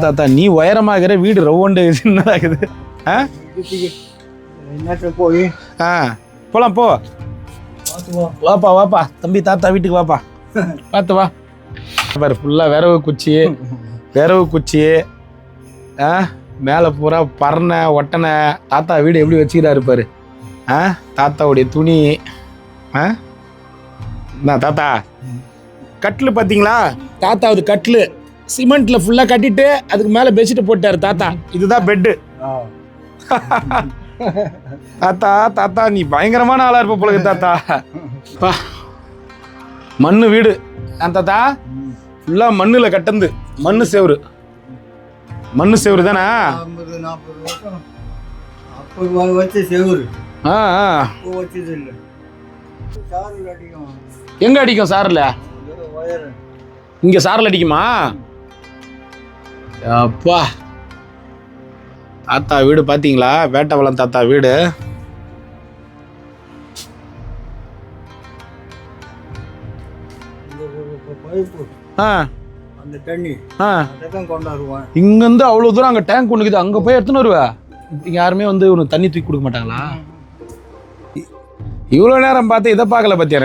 தாத்தா நீ உயரமாகிற வீடு ரவுண்டு சின்னதாகுது. போய் போலாம் போ. வாப்பா வாப்பா தம்பி, தாத்தா வீட்டுக்கு வாப்பா, பார்த்து வா. பாரு ஃபுல்லாக விரவு குச்சி மேலே பூரா பறனை ஒட்டனை. தாத்தா வீடு எப்படி வச்சுக்கிறாரு பாரு. தாத்தாவுடைய துணி. என்ன தாத்தா கட்டில் பார்த்தீங்களா? தாத்தாவது கட்டில் சிமெண்ட்டில் ஃபுல்லாக கட்டிட்டு அதுக்கு மேலே பெட்ஷீட் போட்டார் தாத்தா. இதுதான் பெட்டு. தாத்தா தாத்தா நீ பயங்கரமான ஆளாக இருப்ப போல தாத்தா. பா மண்ணு வீடு தாத்தா, ஃபுல்லாக மண்ணில் கட்டந்து. மண்ணு செவரு தானே? எங்க அடிக்கும் சாரில்? இங்க சாரில் அடிக்குமா? அப்பா தாத்தா வீடு பார்த்தீங்களா? வேட்டவளம் தாத்தா வீடு. இங்கிருந்து அவ்வளவு தூரம் அங்க டேங்க் ஒண்ணு இருக்குது, அங்க போய் எடுத்துன்னு வருவ. யாருமே வந்து உனக்கு தண்ணி தூக்கி கொடுக்க மாட்டாங்களா? இவ்வளவு நேரம் பார்த்து இதை பார்க்கல பத்தியா?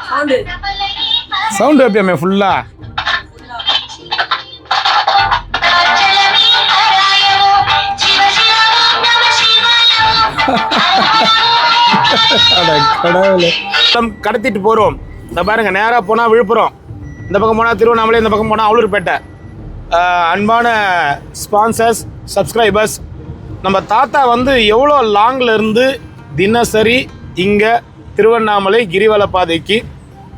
நானு சவுண்ட் வைப்பியாமே ஃபுல்லா. கடத்திட்டு போறோம். இந்த பாருங்க, நேரா போனா விழுப்புரம், இந்த பக்கம் போனா திருவண்ணாமலை, இந்த பக்கம் போனா அவலூர்பேட்டை. அன்பான ஸ்பான்சர்ஸ், சப்ஸ்கிரைபர்ஸ், நம்ம தாத்தா வந்து எவ்வளோ லாங்ல இருந்து தினசரி இங்க திருவண்ணாமலை கிரிவல பாதைக்கு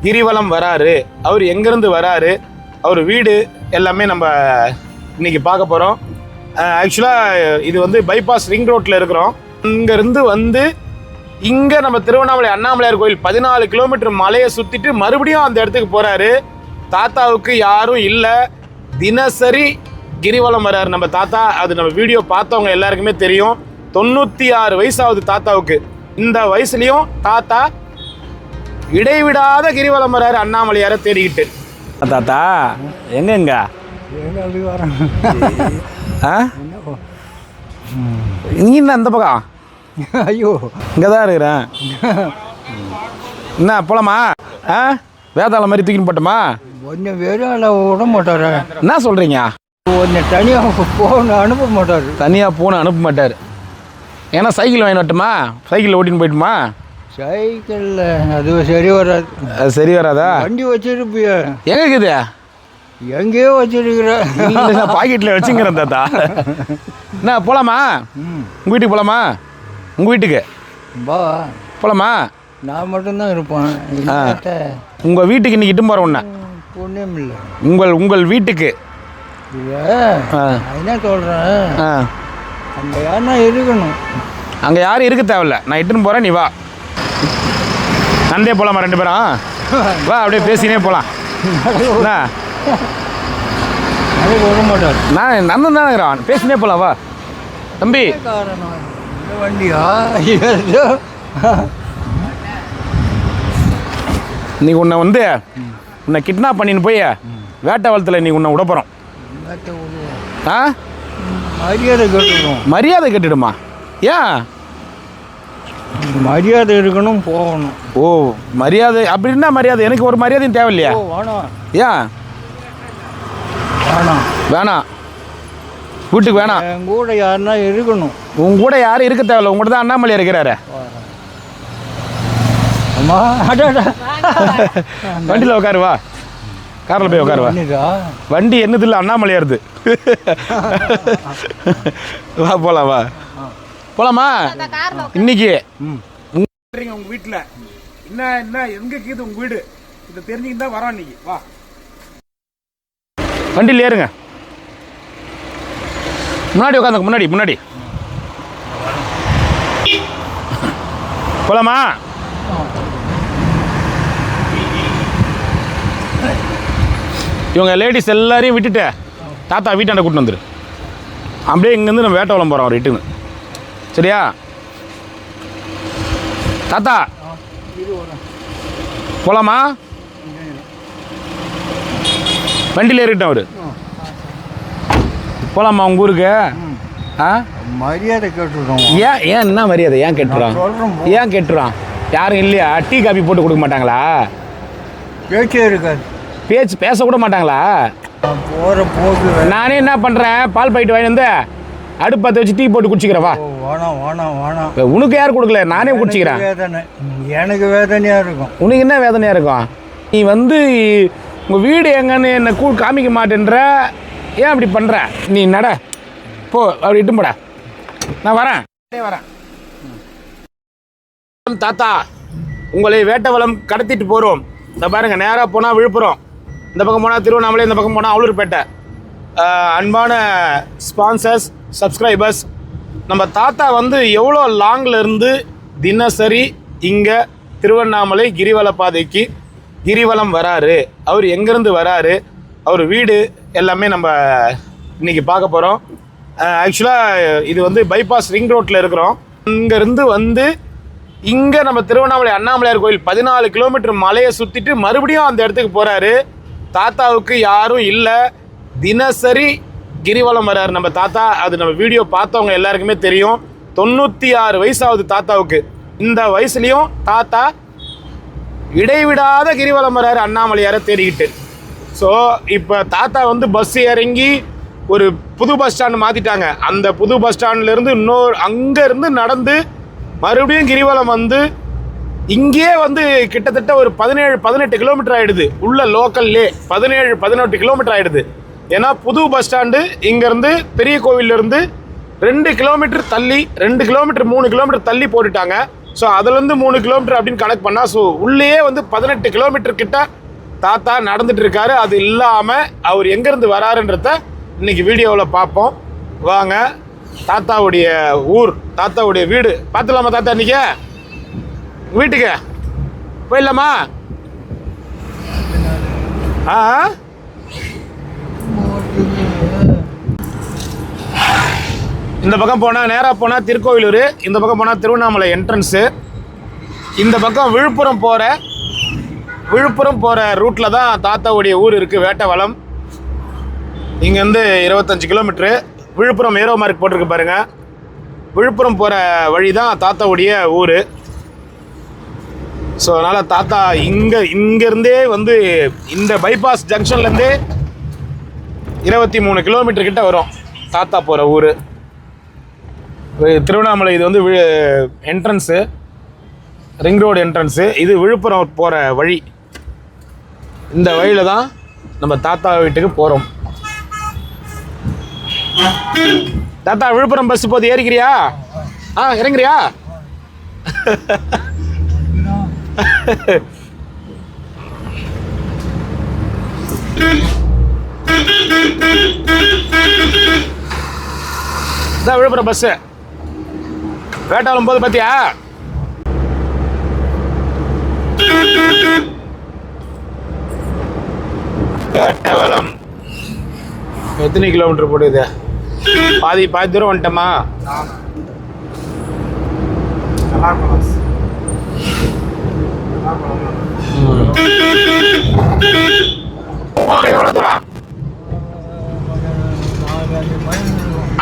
கிரிவலம் வராரு, அவர் எங்கேருந்து வராரு, அவர் வீடு எல்லாமே நம்ம இன்னைக்கு பார்க்க போகிறோம். ஆக்சுவலாக இது வந்து பைபாஸ் ரிங் ரோட்டில் இருக்கிறோம். இங்கேருந்து வந்து இங்கே நம்ம திருவண்ணாமலை அண்ணாமலையார் கோயில் 14 கிலோமீட்டர் மலையை சுற்றிட்டு மறுபடியும் அந்த இடத்துக்கு போகிறாரு. தாத்தாவுக்கு யாரும் இல்லை, தினசரி கிரிவலம் வர்றாரு நம்ம தாத்தா. அது நம்ம வீடியோ பார்த்தவங்க எல்லாருக்குமே தெரியும். 96 வயசாகுது தாத்தாவுக்கு. இந்த வயசுலையும் தாத்தா இடைவிடாத கிரிவலம் வர்றாரு அண்ணாமலையாரை தேடிக்கிட்டு. தாத்தா எங்க நீ என்ன அந்த பக்கம்? ஐயோ இங்கதான் இருக்கிறேன். என்ன போலாமா? வேதாளம் மாதிரி தூக்கின்னு போட்டோமா? கொஞ்சம் வேதாள விட மாட்டாரு. என்ன சொல்றீங்க? கொஞ்சம் தனியாக போன அனுப்ப மாட்டார். தனியாக போன அனுப்ப மாட்டார். ஏன்னா சைக்கிள் வாங்கி வரட்டுமா? சைக்கிளில் ஓட்டின்னு போயிட்டுமா? சைக்கிளில் அது சரி வராது. அது சரி வராதா? வண்டி வச்சிருப்பிய எங்கே இருக்குது? எங்கேயோ வச்சிருக்கிறேன். பாக்கெட்டில் வச்சுங்கிறேன் தாத்தா. என்ன போகலாமா? உங்கள் வீட்டுக்கு போகலாமா? உங்கள் வீட்டுக்கு பா போகலாமா? நான் மட்டும்தான் இருப்பேன். உங்கள் வீட்டுக்கு இன்னைக்கு இட்டும் போகிறேன். ஒன்று ஒன்றும் இல்லை. உங்கள் வீட்டுக்கு என்ன சொல்கிறேன், அங்கே யாருன்னா இருக்கணும். அங்கே யாரும் இருக்க தேவையில்ல, நான் இட்டுன்னு போகிறேன், நீ வா. நந்தே போகலாமா? 2 பேரும் வா, அப்படியே பேசினே போகலாம். வர மாட்டார். நான் நந்தன் தான் இருக்கிறான், பேசினே போகலாம். வா தம்பி. வண்டியா நீ உன்னை வந்து உன்னை கிட்னாப் பண்ணின்னு போய் வேட்டவளத்தில் நீ உன்னை விட போகிறோம். மரியாதை கேட்டுக்கணும். மரியாதை கேட்டுடுமா? ஏன்? மரியாதை இருக்கணும், போகணும். ஓ மரியாதை அப்படின்னா மரியாதை எனக்கு ஒரு மரியாதையும் தேவையில்லையா? வேணாம். ஏன் வேணாம்? வேணாம், வீட்டுக்கு வேணாம். என் கூட யாருன்னா இருக்கணும். உங்க கூட யாரும் இருக்க தேவையில்ல, உங்கள்கிட்ட தான் அண்ணாமலையார் இருக்கிறாரு. அம்மா வண்டியில் உட்காருவா, காரில் போய் உட்காருவா. வண்டி என்னது இல்லை, அண்ணாமலையாருது. வா போகலாம், வா போகலாமா? இன்னைக்கு உங்கள் வீட்டில் என்ன எங்கே இருக்குது உங்கள் வீடு, இதை தெரிஞ்சுக்கிட்டு தான் வரோம் இன்னைக்கு. வா வண்டியில் ஏறுங்க. முன்னாடி உட்காந்துங்க, முன்னாடி போகலாமா? இவங்க லேடிஸ் எல்லாரையும் விட்டுட்டு தாத்தா வீட்டாண்ட கூட்டின்னு வந்துரு. அப்படியே இங்கேருந்து நம்ம வேட்டவளம் போகிறோம் ரிட்டுன்னு. சரியா தாத்தா? போகலாமா? வண்டியில் ஏறிட்டோம் அவரு. போகலாமா உங்கள் ஊருக்கு? ஆ மரியாதை கேட்டுருக்கோம். ஏன் என்ன மரியாதை ஏன் கேட்டுறான்? ஏன் கேட்டுறான்? யாரும் இல்லையா? டீ காபி போட்டு கொடுக்க மாட்டாங்களா? பேச்சே இருக்காது. பேச கூட மாட்டாங்களா? போகிற போக்கு. நானே என்ன பண்ணுறேன், பால் பாக்கெட் வாங்கி வந்து அடுப்பு பற்ற வச்சு டீ போட்டு குடிச்சிக்கிறவா. வேணாம். உனக்கு யார் கொடுக்கல, நானே குடிச்சிக்கிறேன். வேதனை எனக்கு வேதனையாக இருக்கும். உனக்கு என்ன வேதனையாக இருக்கும்? நீ வந்து உங்கள் வீடு எங்கன்னு என்னை காமிக்க மாட்டேன்ற, ஏன் அப்படி பண்ணுற? நீ நட போ, அப்படி இட்டும் போட. நான் வரேன். தாத்தா, உங்களை வேட்டவலம் கடத்திட்டு போகிறோம். இந்த பாருங்க, நேராக போனால் விழுப்புரம், இந்த பக்கம் போனால் திருவண்ணாமலை, இந்த பக்கம் போனால் அவலூர்பேட்டை. அன்பான ஸ்பான்சர்ஸ், சப்ஸ்கிரைபர்ஸ், நம்ம தாத்தா வந்து எவ்வளோ லாங்கில் இருந்து தினசரி இங்கே திருவண்ணாமலை கிரிவல பாதைக்கு கிரிவலம் வராரு, அவர் எங்கேருந்து வராரு, அவர் வீடு எல்லாமே நம்ம இன்றைக்கி பார்க்க போகிறோம். ஆக்சுவலாக இது வந்து பைபாஸ் ரிங் ரோட்டில் இருக்கிறோம். இங்கேருந்து வந்து இங்கே நம்ம திருவண்ணாமலை அண்ணாமலையார் கோயில் 14 கிலோமீட்டர் மலையை சுற்றிட்டு மறுபடியும் அந்த இடத்துக்கு போகிறாரு. தாத்தாவுக்கு யாரும் இல்லை, தினசரி கிரிவலம் வர்றாரு நம்ம தாத்தா. அது நம்ம வீடியோ பார்த்தவங்க எல்லாருக்குமே தெரியும். 96 வயசாகுது தாத்தாவுக்கு. இந்த வயசுலேயும் தாத்தா இடைவிடாத கிரிவலம் வர்றாரு அண்ணாமலையாரை தேடிக்கிட்டு. ஸோ இப்போ தாத்தா வந்து பஸ் இறங்கி ஒரு புது பஸ் ஸ்டாண்டு மாற்றிட்டாங்க. அந்த புது பஸ் ஸ்டாண்ட்லேருந்து அங்கேருந்து நடந்து மறுபடியும் கிரிவலம் வந்து இங்கேயே வந்து கிட்டத்தட்ட ஒரு 17-18 கிலோமீட்டர் ஆகிடுது. உள்ள லோக்கல்லே 17-18 கிலோமீட்டர் ஆகிடுது. ஏன்னா புது பஸ் ஸ்டாண்டு இங்கேருந்து பெரிய கோவிலேருந்து 2 கிலோமீட்டர் தள்ளி, 2 கிலோமீட்டர் 3 கிலோமீட்டர் தள்ளி போட்டுட்டாங்க. ஸோ அதுலேருந்து 3 கிலோமீட்டர் அப்படின்னு கணக்கு பண்ணால், ஸோ உள்ளேயே வந்து 18 கிலோமீட்டர் கிட்ட தாத்தா நடந்துட்டு இருக்காரு. அது இல்லாமல் அவர் எங்கேருந்து வராருன்றத இன்னைக்கு வீடியோவில் பார்ப்போம். வாங்க, தாத்தாவுடைய ஊர், தாத்தாவுடைய வீடு பார்த்துலாமா? தாத்தா இன்னைக்கு வீட்டுக்கு போயிடலாமா? இந்த பக்கம் போனால் நேராக போனால் திருக்கோவிலூர், இந்த பக்கம் போனால் திருவண்ணாமலை என்ட்ரன்ஸு. இந்த பக்கம் விழுப்புரம் போகிற ரூட்டில் தான் தாத்தாவுடைய ஊர் இருக்குது, வேட்டவலம். இங்கேருந்து 25 கிலோமீட்ரு. விழுப்புரம் ஏரோ மார்க் போட்டிருக்கு பாருங்கள். விழுப்புரம் போகிற வழி தான் தாத்தாவுடைய ஊர். ஸோ அதனால் தாத்தா இங்கேருந்தே வந்து இந்த பைபாஸ் ஜங்ஷன்லேருந்தே 23 கிலோமீட்டர் கிட்ட வரும் தாத்தா போகிற ஊர். திருவண்ணாமலை இது வந்து என்ட்ரன்ஸு, ரிங் ரோடு என்ட்ரன்ஸு. இது விழுப்புரம் போகிற வழி. இந்த வழியில் தான் நம்ம தாத்தா வீட்டுக்கு போகிறோம். தாத்தா, விழுப்புரம் பஸ் போது ஏறிக்கிறியா? இறங்குறியா? விழுப்புரம் பஸ் வேட்டாளம் போது பாத்தியா? வேட்டவலம் எத்தனை கிலோமீட்டர் போடுது? பாதி தூரம் வந்துட்டோமா?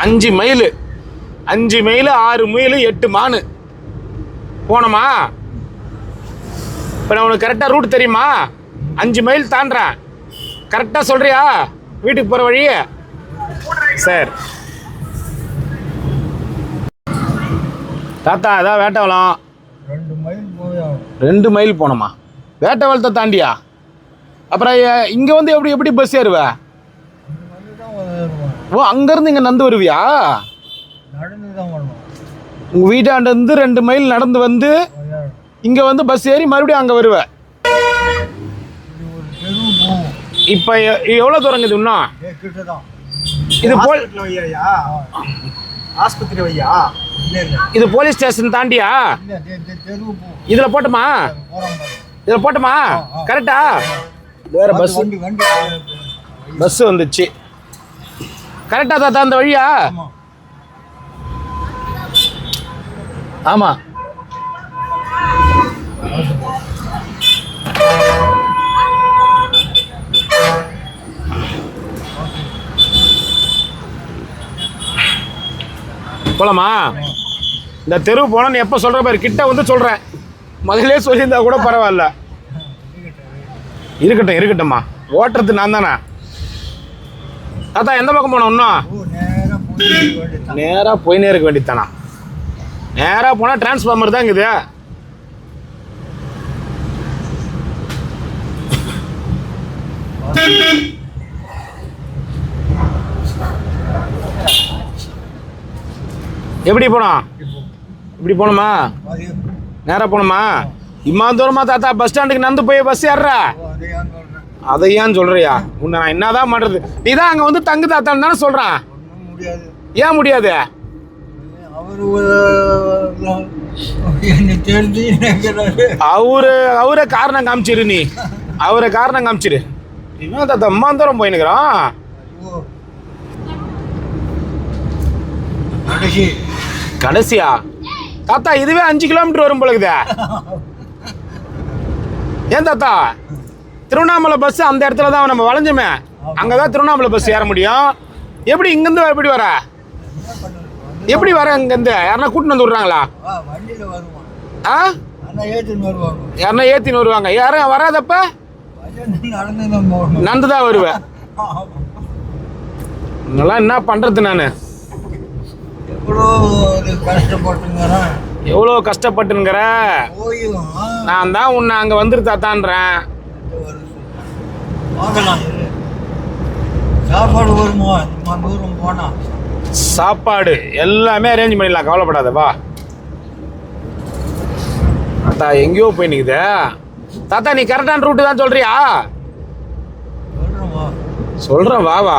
அஞ்சு மைல் 6 மைல் 8 மானு போனோமா? இப்போ நான் உனக்கு கரெக்டாக ரூட் தெரியுமா? 5 மைல் தாண்டுறேன். கரெக்டாக சொல்கிறியா வீட்டுக்கு போகிற வழி? சார் தாத்தா, அதான் வேட்டவலம். 2 மைல் போனோமா? வேட்டவலத்தை தாண்டியா? அப்புறம் இங்கே வந்து எப்படி பஸ் ஏறுவ? ஓ, அங்கேருந்து இங்கே நடந்து வருவியா? உங்கள் வீட்டாண்டேருந்து 2 மைல் நடந்து வந்து இங்கே வந்து பஸ் ஏறி மறுபடியும் அங்கே வருவேன். இப்போ எவ்வளோ தூரம் இது இன்னும்? இது ஆஸ்பத்திரி வையா? இது போலீஸ் ஸ்டேஷன் தாண்டியா? இதில் போட்டுமா? கரெக்டா? வேற பஸ் வந்துச்சு. கரெக்டா தாத்தா அந்த வழியா? ஆமா. போலாமா? இந்த தெருவு போனால் நீ எப்போ சொல்கிற பாரு, கிட்ட வந்து சொல்கிறேன். முதலே சொல்லியிருந்தா கூட பரவாயில்ல. இருக்கட்டும் இருக்கட்டும்மா, ஓட்டுறது நான் தானே. தாத்தா எந்த பக்கம் போனோம்? இன்னும் நேராக போயினே இருக்க வேண்டியதானா? நேராக போனால் டிரான்ஸ்ஃபார்மர் தான் இருக்குது. எப்படி போனோம்? இப்படி போகணுமா? நேராக போகணுமா? இம்மா தூரமா தாத்தா? பஸ் ஸ்டாண்டுக்கு நடந்து போய் பஸ் ஏறுறா? அதை ஏன் சொல்றியா? உன்னை நான் என்னதான் பண்ணுறது? நீ தான் அங்கே வந்து தங்கு தாத்தான்னு தானே சொல்கிறான். ஏன் முடியாது? அவரை காரணம் காமிச்சிரு. நீ அவரை காரணம் காமிச்சிரு. என்ன தாத்தா அம்மா தூரம் போயினுக்கிறான்? கடைசியா தாத்தா? இதுவே 5 கிலோமீட்டர் வரும் போலக்குதே. ஏன் தாத்தா? திருவண்ணாமலை பஸ் அந்த இடத்துல தான் நம்ம வளைஞ்சோமே, அங்கதான் திருவண்ணாமலை பஸ் ஏற முடியும். எப்படி இங்கிருந்து எப்படி வர? எப்படி வர? இங்கிருந்து யாருன்னா கூட்டின்னு வந்து விடுறாங்களா? ஆ, யாருன்னா ஏத்தின்னு வருவாங்க. யாரும் வராதப்ப நடந்துதான் வருவேன். இதெல்லாம் என்ன பண்றது? நான் எவ்வளோ கஷ்டப்பட்டுங்கிற. நான் தான் உன்னை அங்கே வந்துரு தாத்தான்றேன். சாப்பாடு எல்லாமே அரேஞ்ச் பண்ணிடலாம், கவலைப்படாத. வா தாத்தா. எங்கேயோ போய் நிக்குது தாத்தா. நீ கரெக்டான ரூட்டு தான் சொல்றியா? சொல்றேன் வா வா.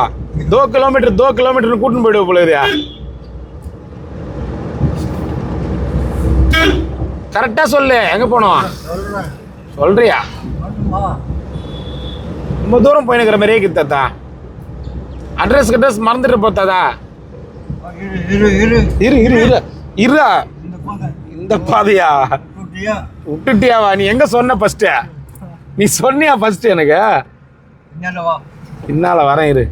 2 கிலோமீட்டர் கூட்டின்னு போயிடுவோம் போலயா? கரெக்டா சொல்லு, எங்க போனோம் சொல்றியா? ரொம்ப தூரம் போயினுக்கிற மாதிரியே இருக்குது தாத்தா. அட்ரஸ் மறந்துட்டு போத்தாதா? இரு இரு இரு இருடா. இந்த பாதையா விட்டுட்டியாவா? நீ எங்க சொன்ன ஃபர்ஸ்ட்? நீ சொன்னியா ஃபர்ஸ்ட்? எனக்கு பின்னால வரேன் இரு.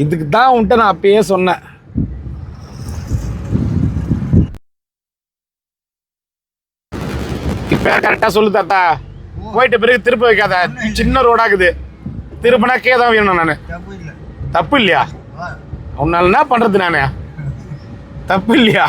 இதுக்கு தான் உன்ட்ட நான் அப்பயே சொன்னேன். இப்ப கரெக்டா சொல்லு தாத்தா. போயிட்டு பிறகு திருப்ப வைக்காத. சின்ன ரோடாக்குது, திருப்பினா கேதான் வேணும். நானு தப்பு இல்லையா? உன்னால என்ன பண்றது? நானு தப்பு இல்லையா?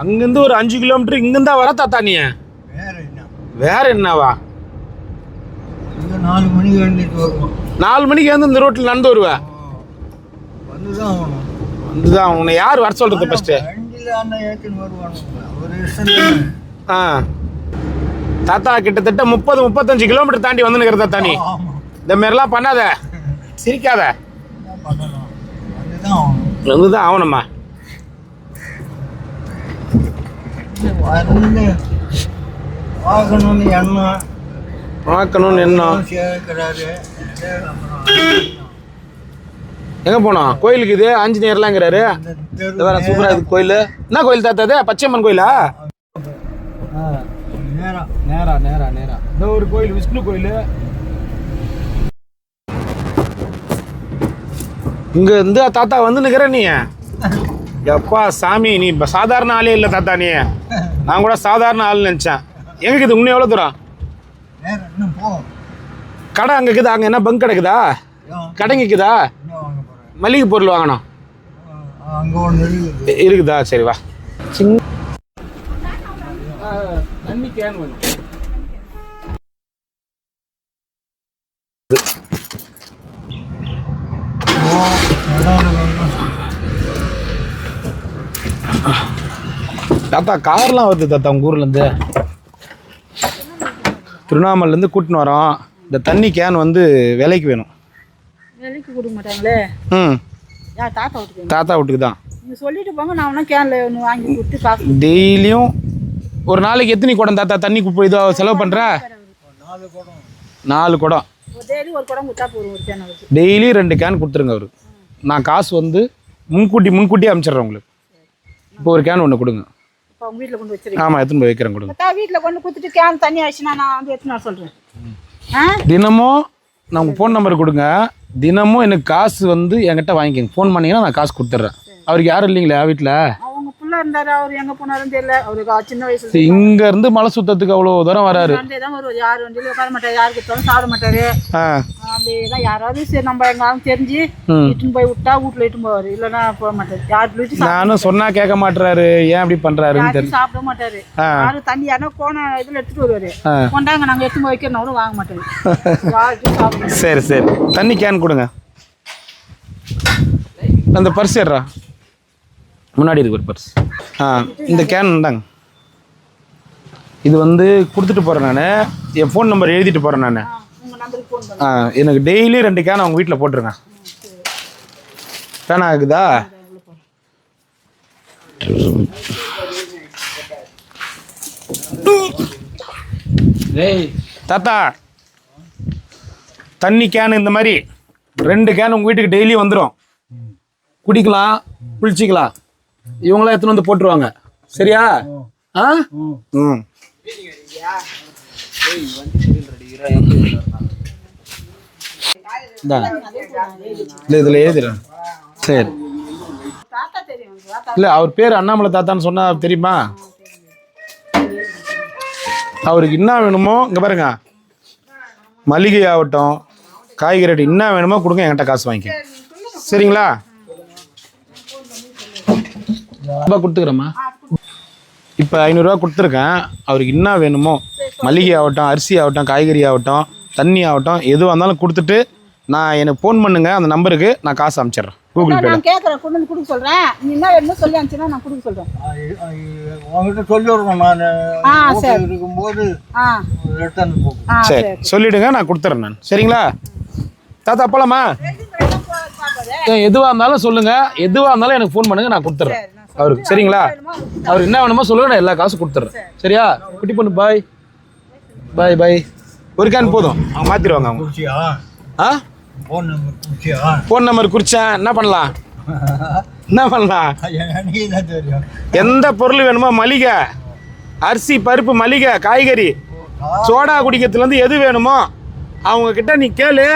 அங்கிருந்து ஒரு 5 கிலோமீட்டர் இங்கிருந்தா வர தாத்தா. நீ வேற என்னவா? 4 மணிக்கு எழுந்துட்டு வருவோம். 4 மணிக்கு வந்து இந்த ரோட்டில் நடந்து வருவேன். வந்துதான் உன்னை யார் வர சொல்றது? ஃபர்ஸ்ட் ஆ தாத்தா கிட்டத்தட்ட 30-35 கிலோமீட்டர் தாண்டி வந்து நிற்கிற தாத்தா. நீ இந்த மாதிரிலாம் பண்ணாத, சிரிக்காத. வந்துதான் ஆகணும்மா. பார்க்கணும்னு எண்ணம். எங்க போனோம்? கோயிலுக்கு. இது ஆஞ்சநேயர்லாங்கிறாரு. வேற சூப்பரா இருக்கு கோயில். என்ன கோயில் தாத்தா? இது பச்சையம்மன் கோயிலா? நேரா நேரா நேரா இந்த ஒரு கோயில், விஷ்ணு கோயில். இங்க இருந்து தாத்தா வந்து நிக்கிற நீ. எப்பா சாமி, நீ சாதாரண ஆளே இல்லை தாத்தா. நீ நான் கூட சாதாரண ஆள் நினைச்சேன். எங்க இருக்குது இன்னும்? எவ்வளோ தூரம்? கடை அங்கே இருக்குதா? அங்கே என்ன பங்க் கிடக்குதா? கடைங்க இருக்குதா? மளிகை பொருள் வாங்கணும் இருக்குதா? சரி வா. தண்ணி கேன் வேணும். தாத்தா கார்லாம் வருது தாத்தா உங்கள் ஊர்லேருந்து. திருவண்ணாமலேருந்து கூட்டின்னு வரோம். இந்த தண்ணி கேன் வந்து விலைக்கு வேணும். விலைக்கு கொடுக்க மாட்டாங்களே? ம், தாத்தா வீட்டுக்கு. தாத்தா வீட்டுக்கு தான். நீங்கள் சொல்லிட்டு போங்க, நான் வேணா கேனில் ஒன்று வாங்கி கொடுத்து பார்க்க. டெய்லியும் ஒரு நாளைக்கு எத்தனை குடம் தாத்தா தண்ணி இதோ செலவு பண்ணுற? 4 குடம். டெய்லி ஒரு குடம் கொடுத்தா போதும். ஒரு கேன் அவருக்கு டெய்லி 2 கேன் கொடுத்துருங்க அவரு. நான் காசு வந்து முன்கூட்டியே அனுப்பிச்சிட்றேன் உங்களுக்கு. இப்போ ஒரு கேன் ஒன்று கொடுங்க. இப்போ உங்கள் வீட்டில் கொண்டு வச்சிருக்கேன். ஆமாம், எடுத்துன்னு போய் வைக்கிறேன். கொடுங்க. வீட்டில் கொண்டு கொடுத்துட்டு கேன் தண்ணி ஆயிடுச்சுன்னா நான் வந்து எடுத்துன்னு வர சொல்கிறேன். ஆ தினமும் நான் உங்கள் ஃபோன் நம்பர் கொடுங்க. தினமும் எனக்கு காசு வந்து என்கிட்ட வாங்கிக்கோங்க. ஃபோன் பண்ணிங்கன்னா நான் காசு கொடுத்துட்றேன். அவருக்கு யாரும் இல்லைங்களா வீட்டில்? அவங்க புள்ள இருந்தாரு, அவர் எங்கே போனாலும் தெரியல. அவருக்கு சின்ன வயசுல இங்கேருந்து மலை சுத்தத்துக்கு அவ்வளோ தூரம் வராரு. வந்தே தான் வருவார். யார் வண்டியில உட்கார மாட்டார், யாரு கொடுத்தாலும் சாப்பிட மாட்டாரு. அப்படிதான் யாராவது சரி நம்ம எங்காலும் தெரிஞ்சு இட்டுன்னு போய் விட்டா வீட்டுல இட்டுன்னு போவார், இல்லைன்னா போக மாட்டாரு. யார் வீட்டு நானும் சொன்னா கேட்க மாட்டாரு. ஏன் அப்படி பண்றாருன்னு தெரியல. சாப்பிட மாட்டாரு. யாரும் தண்ணி யாரும் கோண இதுல எடுத்துட்டு வருவாரு. கொண்டாங்க நாங்க எடுத்து போய் வைக்கிறோம் வாங்க மாட்டாரு. யார்கிட்டையும் சாப்பிட. சரி சரி, தண்ணி கேன் கொடுங்க. அந்த பர்ஸ் ஏறா முன்னாடி இருக்கு ஒரு பர்ஸ். இந்த கேன் இந்தாங்க. இது வந்து கொடுத்துட்டு போகிறேன் நான். என் ஃபோன் நம்பர் எழுதிட்டு போகிறேன் நான். எனக்கு டெய்லி 2 கேன் அவங்க வீட்டில் போட்டிருக்கேன். கேன் ஆகுதா? தாத்தா தண்ணி கேன் இந்த மாதிரி 2 கேன் உங்கள் வீட்டுக்கு டெய்லி வந்துடும். குடிக்கலாம், குளிச்சிக்கலாம். இவங்களாம் எடுத்துன்னு வந்து போட்டுருவாங்க. சரியா? ஆ ம் இதில் எழுதிடுறேன். சரி. இல்லை அவர் பேர் அண்ணாமலை தாத்தான்னு சொன்னா தெரியுமா? அவருக்கு என்ன வேணுமோ இங்கே பாருங்க, மளிகை ஆகட்டும் காய்கறி என்ன வேணுமோ கொடுங்க, என்கிட்ட காசு வாங்கிக்க. சரிங்களா? கொடுத்துக்கிறேம்மா. இப்போ 500 ரூபா கொடுத்துருக்கேன். அவருக்கு என்ன வேணுமோ மளிகை ஆகட்டும், அரிசி ஆகட்டும், காய்கறி ஆகட்டும், தண்ணி ஆகட்டும், எதுவாக இருந்தாலும் கொடுத்துட்டு நான் எனக்கு ஃபோன் பண்ணுங்க. அந்த நம்பருக்கு நான் காசு அனுப்பிச்சிடுறேன் கூகுள் பே. நான் கேட்குறேன், கொண்டு வந்து கொடுக்க சொல்கிறேன். நீ என்ன வேணுமோ சொல்லி அனுப்பிச்சுன்னா நான் கொடுக்க சொல்கிறேன். உங்ககிட்ட சொல்லி விடுறேன் நான். சரி இருக்கும்போது சரி சொல்லிவிடுங்க, நான் கொடுத்துட்றேன் நான். சரிங்களா தாத்தா? போலாமா? எதுவாக இருந்தாலும் சொல்லுங்க, எதுவாக இருந்தாலும் எனக்கு ஃபோன் பண்ணுங்க, நான் கொடுத்துட்றேன் அவருக்கு. சரிங்களா? அவர் என்ன வேணுமோ சொல்லுங்க, நான் எல்லா காசும் கொடுத்துட்றேன். சரியா குட்டி பொண்ணு? பாய் பாய் பாய். ஒரு கேன் போதும், அவங்க மாற்றிடுவாங்க. அவங்க ஃபோன் நம்பர் குறிச்சேன். என்ன பண்ணலாம்? என்ன பண்ணலாம்? எந்த பொருள் வேணுமோ, மளிகை, அரிசி, பருப்பு, மளிகை, காய்கறி, சோடா குடிக்கிறதுலேருந்து எது வேணுமோ அவங்க கிட்ட நீ கேளு.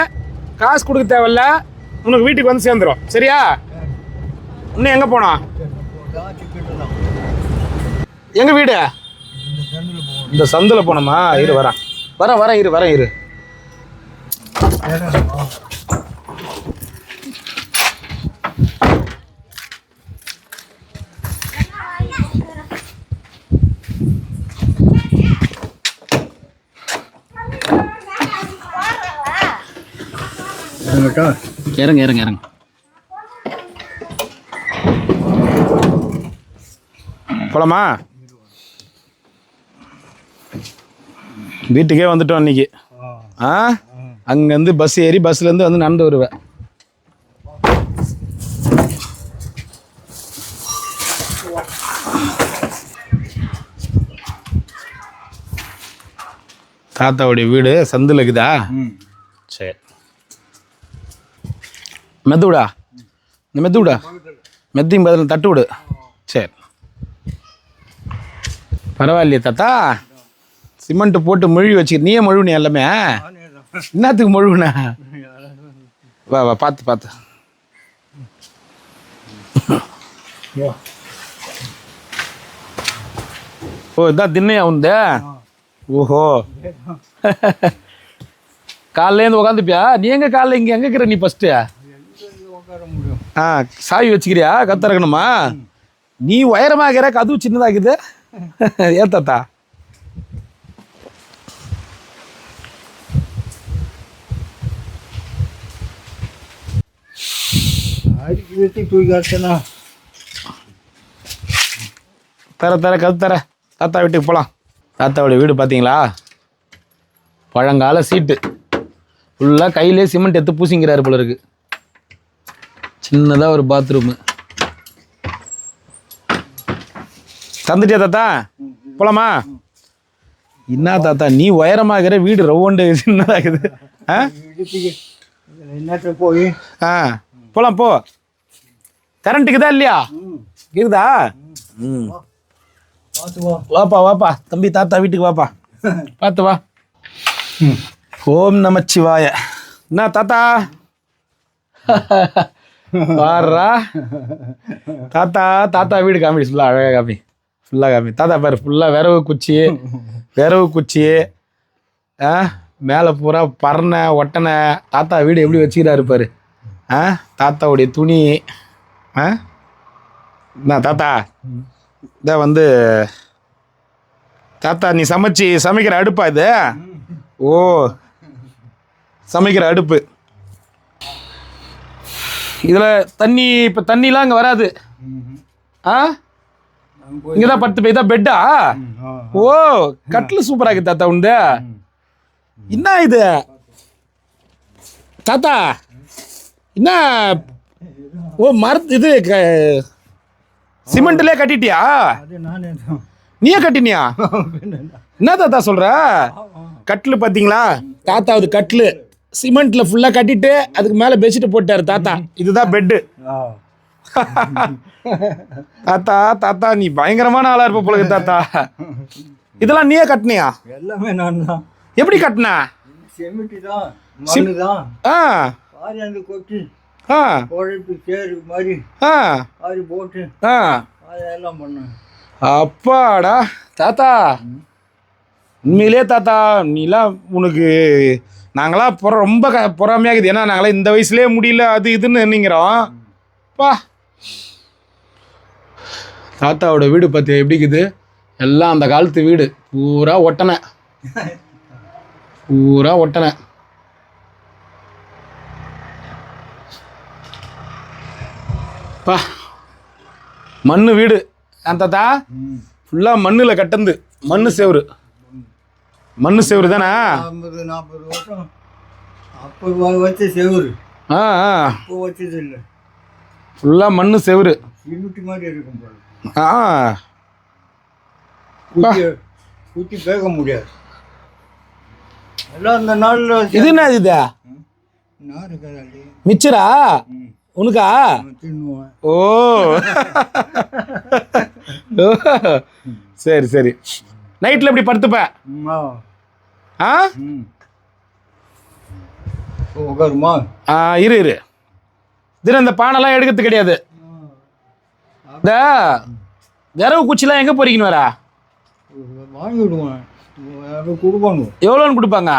காசு கொடுக்க தேவையில்ல, உனக்கு வீட்டுக்கு வந்து சேர்ந்துடும். சரியா? இன்னும் எங்கே போனா? எங்க வீடு இந்த சந்தில் போனோமா? இரு வரேன் வரேன் வரேன் இரு வரேன் இரு. இறங்க இறங்க இறங்க. போலாமா? வீட்டுக்கே வந்துட்டோம் இன்னைக்கு. அங்கேருந்து பஸ் ஏறி பஸ்லேருந்து வந்து நடந்து வருவேன். தாத்தாவுடைய வீடு சந்தில் இருக்குதா? சரி. மெத்து விடா, இந்த மெத்து விடா, மெத்தையும் பதில் தட்டு விடு. சரி பரவாயில்லையே தாத்தா, சிமெண்ட் போட்டு மொழி வச்சுக்க. நீயே மொழுவுனே எல்லாமே? என்னத்துக்கு மொழுவுன? வா வா பார்த்து பார்த்து. ஓ இதான் திண்ணையா உண்டு? ஓஹோ காலையிலேருந்து உக்காந்துப்பியா? நீ எங்க காலைல இங்கே எங்கே இருக்கிற நீ ஃபஸ்ட்டு? சாவி வச்சுக்கிறியா? கத்திறக்கணுமா? நீ உயரமாகிற, கதவு சின்னதாகுது. ஏன் தாத்தா? தர தர கது தர. தாத்தா வீட்டுக்கு போகலாம். தாத்தாவுடைய வீடு பார்த்தீங்களா? பழங்கால சீட்டு ஃபுல்லாக கையிலே சிமெண்ட் எடுத்து பூசிங்கிறாரு போல இருக்கு. சின்னதாக ஒரு பாத்ரூமு. தந்துட்டியா தாத்தா? போலாமா? என்ன தாத்தா நீ உயரமாகிற, வீடு ரவுண்டு சின்னதாகுது. போய் போலாம் போ. கரண்ட்டுக்குதா இல்லையா? இருக்குதா? வாப்பா வாப்பா தம்பி, தாத்தா வீட்டுக்கு வாப்பா. பார்த்து வா. ஓம் நமச்சிவாய. என்ன தாத்தா பாருடா தாத்தா. தாத்தா வீடு காமி ஃபுல்லாக அழகாக காமி, ஃபுல்லாக காமி. தாத்தா பாரு ஃபுல்லாக விரவு குச்சி மேலே பூரா பறனை ஒட்டனை. தாத்தா வீடு எப்படி வச்சுக்கிறாரு பாரு. தாத்தாவுடைய துணி. என்ன தாத்தா இதை வந்து தாத்தா நீ சமைக்கிற அடுப்பா இது? ஓ சமைக்கிற அடுப்பு. இதில் தண்ணி இப்போ தண்ணிலாம் அங்கே வராது. இங்கே தான் படுத்து போய் தான் பெட்டா? ஓ கட்டில் சூப்பராக இருக்குது தாத்தா உண்டு. என்ன இது தாத்தா? என்ன ஓ இது சிமெண்ட்லேயே கட்டிட்டியா? நீயே கட்டினியா? என்ன தாத்தா சொல்ற? கட்டில் பார்த்தீங்களா தாத்தாவது கட்டில் சிமெண்ட்ல ஃபுல்லா கட்டிட்டு அதுக்கு மேல பெட்ஷீட் போட்டாரு தாத்தா. இதுதான் பெட்டு. தாத்தா தாத்தா நீ பயங்கரமான ஆளா இருப்ப போல தாத்தா. இதெல்லாம் நீயே கட்டினியா? எல்லாமே நான் தான். எப்படி கட்டின? சிமெண்ட் தான், மண்ணு தான். அந்த கொட்டி குழம்பு சேரு மாதிரி அது போட்டு அதெல்லாம் பண்ணேன். அப்பாடா தாத்தா உண்மையிலே தாத்தா நீலாம் உனக்கு நாங்களாம் ரொம்ப பொறாமையாகுது. ஏன்னா நாங்களாம் இந்த வயசுலேயே முடியல அது இதுன்னு நினைக்கிறோம். பா தாத்தாவோட வீடு பார்த்தியா எப்படி இருக்குது? எல்லாம் அந்த காலத்து வீடு. பூரா ஒட்டனை. பா மண்ணு வீடு தாத்தா. ஃபுல்லாக மண்ணில் கட்டந்து மண்ணு செவரு தானே? 40 வருஷம் அப்போ வச்ச செவரு. இப்போ வச்சது இல்லை. ஃபுல்லாக மண்ணு செவரு. சிமெண்ட் மாதிரி இருக்கும் போல. குத்தி பேக்க முடியாது. எல்லாம் அந்த நாளில் இது என்ன இது? நார் கதாண்டி மிச்சரா உனக்கா? தின்னுவேன். ஓ சரி சரி. நைட்டில் எப்படி படுத்துப்ப? உட்காருமா? இரு தினம் இந்த பானைலாம் எடுக்கிறது கிடையாது. இந்த விரவு குச்சிலாம் எங்கே பொறிக்கணும் வரா? வாங்கி விடுவேன். கொடுப்பாங்க. எவ்வளோன்னு கொடுப்பாங்க?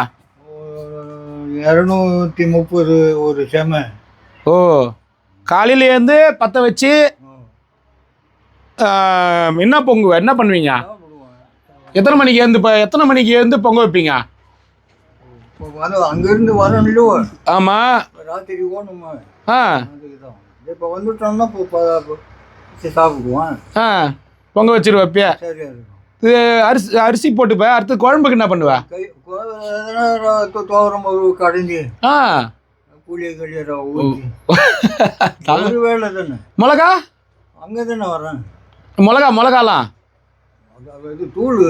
230 ஒரு செமை. ஓ காலையிலேருந்து பற்ற வச்சு என்ன என்ன பண்ணுவீங்க? எத்தனை மணிக்கு எழுந்து பொங்க வைப்பீங்க? அங்கேருந்து வரணும் இல்லையோ? ஆமாம் ராத்திரி ஓணுமா? இப்போ வந்துட்டோம்னா சாப்பிடுவோம். பொங்க வச்சிரு வைப்பியா? சரியா இருக்கும். இது அரிசி போட்டுப்ப. அடுத்து குழம்புக்கு என்ன பண்ணுவ? துவரம் கடைஞ்சி புளிய கல்லியரா ஊற்றி வேலை தானே. மிளகா அங்கே தானே வரேன். மிளகாலாம் இது தூள்,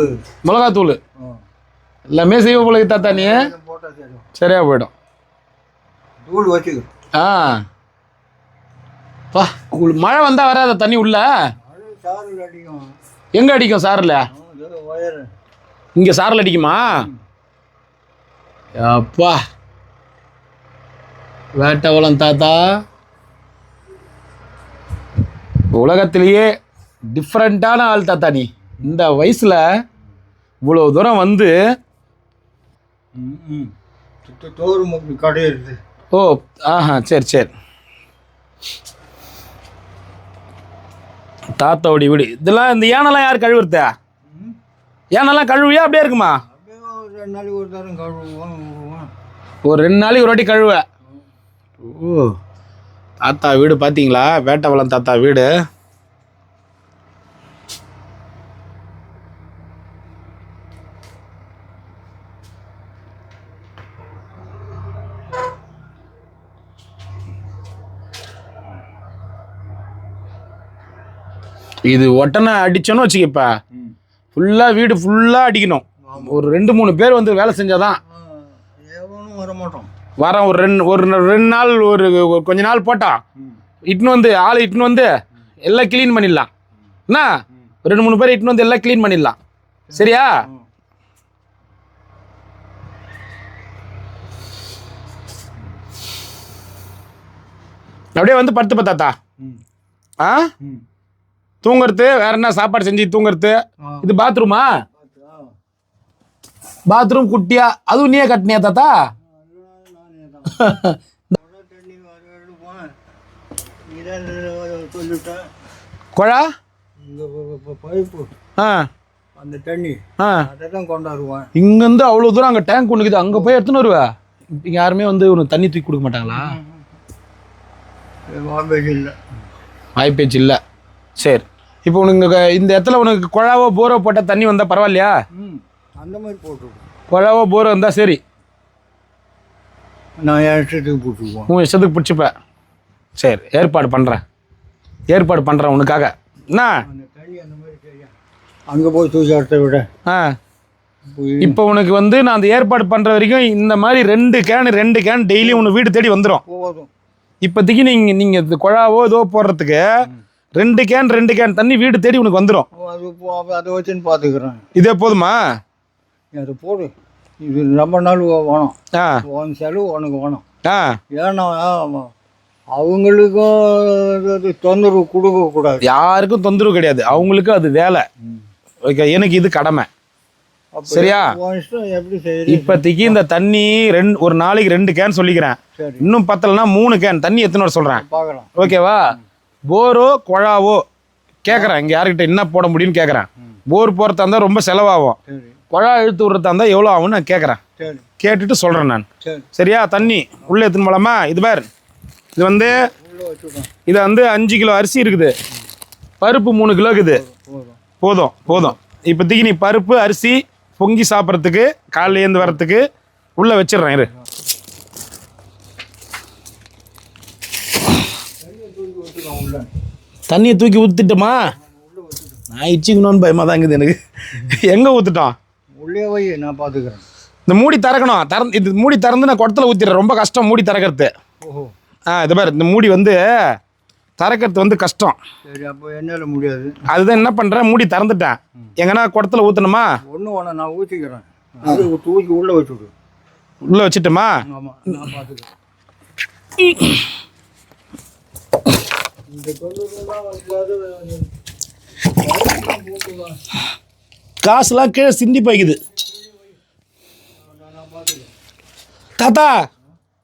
மிளகா தூள் எல்லாமே செய்வ போல தாத்தா. நீ போட்டால் சரி சரியா போயிடும். தூள் வச்சுக்க. மழை வந்தா வராத தண்ணி உள்ள? சாரில் அடிக்கும். எங்க அடிக்கும் சாரில்? இங்க சாரில் அடிக்குமா? அப்பா வேட்டவளம் தாத்தா உலகத்திலேயே டிஃப்ரெண்ட்டான ஆள் தாத்தா. நீ இந்த வயசில் இவ்வளோ தூரம் வந்து கடை இருக்குது. ஓ சரி தாத்தாவுடைய வீடு. இதெல்லாம் இந்த யானைலாம் யார் கழுவுறத? யானைலாம் கழுவியா அப்படியே இருக்குமா? 2 நாளைக்கு ஒரு தரம் கழுவுவோம். ஒரு 2 நாளைக்கு ஒரு வாட்டி கழுவ. ஓ தாத்தா வீடு பார்த்தீங்களா? வேட்டவளம் தாத்தா வீடு. இது ஒட்டனை அடிச்சோன்னு வச்சுக்கப்பா ஃபுல்லாக வீடு ஃபுல்லாக அடிக்கணும். ஒரு 2-3 பேர் வந்து வேலை செஞ்சாதான் வரமாட்டோம். வரேன். ஒரு 2 நாள் ஒரு கொஞ்ச நாள் போட்டான் இட்டுன்னு வந்து எல்லாம் க்ளீன் பண்ணிடலாம். என்ன 2-3 பேர் இட்டுன்னு வந்து எல்லாம் க்ளீன் பண்ணிடலாம். சரியா? அப்படியே வந்து படுத்துப்ப தாத்தா. ஆ தூங்குறது வேற என்ன சாப்பாடு செஞ்சு தூங்குறது. இது பாத்ரூமா? பாத்ரூம் குட்டியா, அதுவும் நீயே கட்டினியா தாத்தா? குழா அந்த தண்ணி அதான் கொண்டாடுவேன். இங்கேருந்து அவ்வளோ தூரம் அங்கே டேங்க் ஒன்று இருக்குது, அங்கே போய் எடுத்துன்னு வருவா. இங்கே யாருமே வந்து உனக்கு தண்ணி தூக்கி கொடுக்க மாட்டாங்களா? இல்லை, வாய்ப்பேச்சு இல்லை. சரி, இப்போ உனக்கு இந்த இடத்துல உனக்கு குழாவோ போரோ போட்டால் தண்ணி வந்தால் பரவாயில்லையா? அந்த மாதிரி போட்டு குழாவோ போரோ வந்தால் சரி, நான் என் இஷ்டத்துக்கு போட்டுக்குவோம். உன் இஷ்டத்துக்கு பிடிச்சிப்பேன். சரி, ஏற்பாடு பண்ணுறேன் உனக்காக. என்ன அந்த தண்ணி அந்த மாதிரி சரியா அங்கே போய் தூக்கி அடுத்த விட. இப்போ உனக்கு வந்து நான் அந்த ஏற்பாடு பண்ணுற வரைக்கும் இந்த மாதிரி 2 கேன் டெய்லி உனக்கு வீடு தேடி வந்துடும். போதும். இப்போதைக்கு நீங்கள் குழாவோ ஏதோ போடுறதுக்கு 2 கேன் தண்ணி வீடு தேடி உனக்கு வந்துடும். அதை வச்சுன்னு பார்த்துக்கிறேன். இதே போதுமா? அது போடு, இது ரொம்ப நாள் வேணும். உன் செலவு உனக்கு வேணும். ஏன்னா அவங்களுக்கும் தொந்தரவு கொடுக்கக்கூடாது. யாருக்கும் தொந்தரவு கிடையாது, அவங்களுக்கு அது வேலை. ஓகே, எனக்கு இது கடமை. சரியா? எப்படி செய்ய இப்போதைக்கு இந்த தண்ணி ஒரு நாளைக்கு 2 கேன் சொல்லிக்கிறேன். இன்னும் பத்தலைன்னா 3 கேன் தண்ணி எத்தனை வர சொல்கிறேன். பார்க்கலாம். ஓகேவா? போரோ குழாவோ கேட்குறேன், இங்கே யாருக்கிட்ட என்ன போட முடியும்னு கேட்குறேன். போர் போகிறதா இருந்தால் ரொம்ப செலவாகும், குழா இழுத்து விடுறதா இருந்தால் எவ்வளோ ஆகும்னு நான் கேட்குறேன். கேட்டுட்டு சொல்கிறேன் நான். சரியா? தண்ணி உள்ளே எடுத்துன்னு போலாமா? இது பார், இது வந்து 5 கிலோ அரிசி இருக்குது, பருப்பு 3 கிலோ இருக்குது. போதும். இப்போதைக்கு நீ பருப்பு அரிசி பொங்கி சாப்பிட்றதுக்கு காலையில் ஏந்து வரத்துக்கு உள்ளே வச்சிடுறேன். இரு, தண்ணியை தூக்கி ஊற்றிட்டோமா? நான் இச்சிக்கணும்னு பயமாக தான் இருக்குது எனக்கு. எங்கே ஊற்றுட்டோம்? உள்ளே வை, நான் பார்த்துக்கிறேன். இந்த மூடி திறக்கணும். இது மூடி திறந்து நான் குடத்தில் ஊற்றிடுறேன். ரொம்ப கஷ்டம் மூடி திறக்கிறது. இது பாரு, இந்த மூடி வந்து திறக்கிறது வந்து கஷ்டம். சரி, அப்போ என்னால் முடியாது. அதுதான் என்ன பண்ணுறேன், மூடி திறந்துட்டேன். எங்கன்னா குடத்தில் ஊற்றணுமா? ஒன்றும் வேணாம், நான் ஊற்றிக்கிறேன். அது தூக்கி உள்ளே வச்சுடு. உள்ளே வச்சுட்டுமா? ஆமாம், நான் பார்த்துக்கிறேன். காசுலாம் கீழே சிந்தி போய்க்குது. தாத்தா,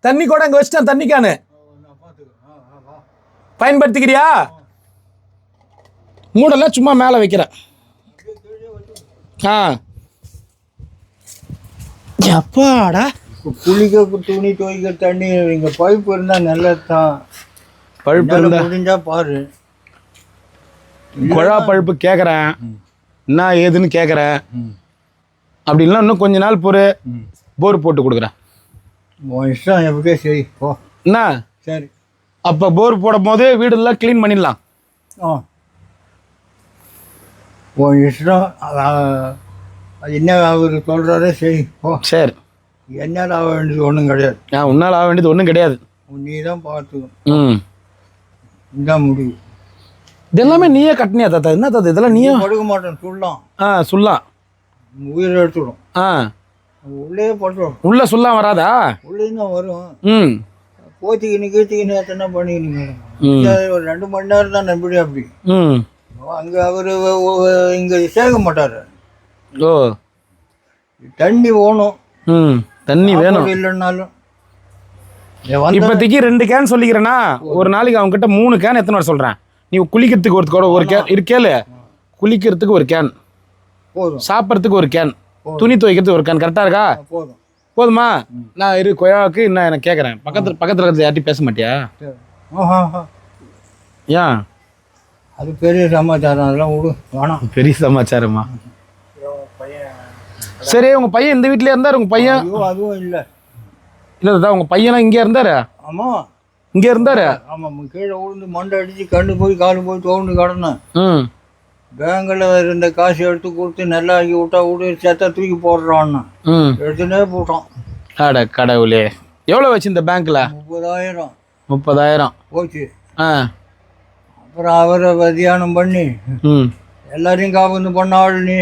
தண்ணி கூட அங்கே வச்சுட்டேன். தண்ணிக்கானு பயன்படுத்திக்கிறியா? மூடெல்லாம் சும்மா மேலே வைக்கிறேன். அப்பாடா, குளிக்க துணி துவைக்க தண்ணி இங்கே பைப்பு இருந்தால் நல்லது தான். பழுப்பு இருந்தால் முடிஞ்சா பாரு. குழா பழுப்பு கேட்குறேன், என்ன ஏதுன்னு கேட்குறேன். அப்படின்லாம் இன்னும் கொஞ்ச நாள் போர் போட்டு கொடுக்குறேன். உன் இஷ்டம், எப்படியே சரி போ. என்ன? சரி, அப்போ போர் போடும் போது வீடெல்லாம் க்ளீன் பண்ணிடலாம். உன் இஷ்டம். என்ன அவர் சொல்கிறாரே சரி போ. சரி, என்னால் ஆக வேண்டியது ஒன்றும் கிடையாது. உன்னால் ஆக வேண்டியது ஒன்றும் கிடையாது. நீ தான் பார்த்துக்கணும். இதுதான் முடிவு. இதெல்லாமே நீயே கட்டினியா தாத்தா? என்ன தாத்தா இதெல்லாம் நீயே? படுக்க மாட்டேன், சொல்லலாம். சொல்லலாம். உயிரை எடுத்துடும். உள்ளே பட்டுரும். உள்ள சொல்லலாம் வராதா? உள்ளே தான் வரும். போத்திக்கின்னு எத்தனை பண்ணிக்கின்னு ஒரு 2 மணி நேரம் தான் நம்பி. அப்படி அங்கே அவர் இங்கே சேர்க்க மாட்டார். தண்ணி வேணும். தண்ணி வேணும். இல்லைன்னாலும் இப்போதைக்கு 2 கேன் சொல்லிக்கிறேன்னா, ஒரு நாளைக்கு அவங்க கிட்ட 3 கேன் எத்தனை வர சொல்கிறேன். நீ குளிக்கிறதுக்கு ஒரு கேன் இருக்கேல, குளிக்கிறதுக்கு ஒரு கேன் போதும், சாப்பிட்றதுக்கு ஒரு கேன், துணி துவைக்கிறதுக்கு ஒரு கேன். கரெக்டாக இருக்கா? போதுமா? நான் கொய்யாவுக்கு என்ன எனக்கு கேட்குறேன். பக்கத்தில் இருக்கிறது யார்ட்டையும் பேச மாட்டியா? ஏன்? அது பெரிய சமாச்சாரம், அதெல்லாம் விடு, வேணாம். பெரிய சமாச்சாரமா? சரி, உங்கள் பையன் இந்த வீட்டிலே இருந்தார்? உங்கள் பையன்? அதுவும் இல்லை. இல்லை தாத்தா, உங்கள் பையனா இங்கே இருந்தார்? ஆமாம், இங்கே இருந்தார். ஆமாம், கீழே விழுந்து மண்டை அடித்து கண்ணு போய் காலு போய் தோண்டு கிடந்தேன். பேங்கில் இருந்த காசு எடுத்து கொடுத்து நல்லா ஆக்கி விட்டு செத்த தூக்கி போடுறான்னு எடுத்துனே போட்டோம். அட கடவுளே, எவ்வளோ வச்சு இந்த பேங்க்கில்? 30,000 போச்சு. அப்புறம் அவரை தியானம் பண்ணி எல்லாரையும் காப்பந்து பண்ணாள். நீ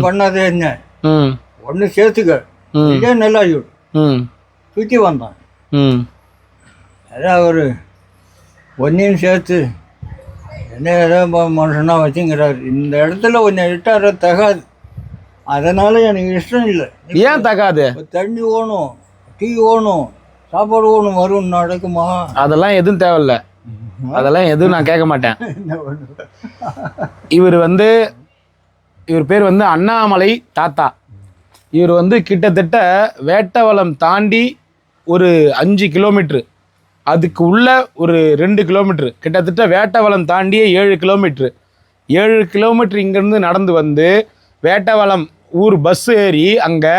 பண்ணாதே என்ன ஒன்று சேர்த்துக்க, இதே நல்லா ஆகிவிடும். சுற்றி வந்தான். அதான் அவர் ஒன்றையும் சேர்த்து என்ன ஏதோ மனுஷனாக வச்சுங்கிறாரு. இந்த இடத்துல ஒன்றை இட்டார தகாது. அதனால் எனக்கு இஷ்டம் இல்லை. ஏன் தகாது? தண்ணி ஓணும், டீ ஓணும், சாப்பாடு ஓணும், வரும் நடக்குமா? அதெல்லாம் எதுவும் தேவையில்ல, அதெல்லாம் எதுவும் நான் கேட்க மாட்டேன். இவர் பேர் வந்து அண்ணாமலை தாத்தா. இவர் வந்து கிட்டத்தட்ட வேட்டவலம் தாண்டி ஒரு 5 கிலோமீட்ரு, அதுக்கு உள்ள ஒரு 2 கிலோமீட்ரு, கிட்டத்தட்ட வேட்டவலம் தாண்டியே 7 கிலோமீட்ரு. 7 கிலோமீட்ரு இங்கேருந்து நடந்து வந்து வேட்டவலம் ஊர் பஸ் ஏறி, அங்கே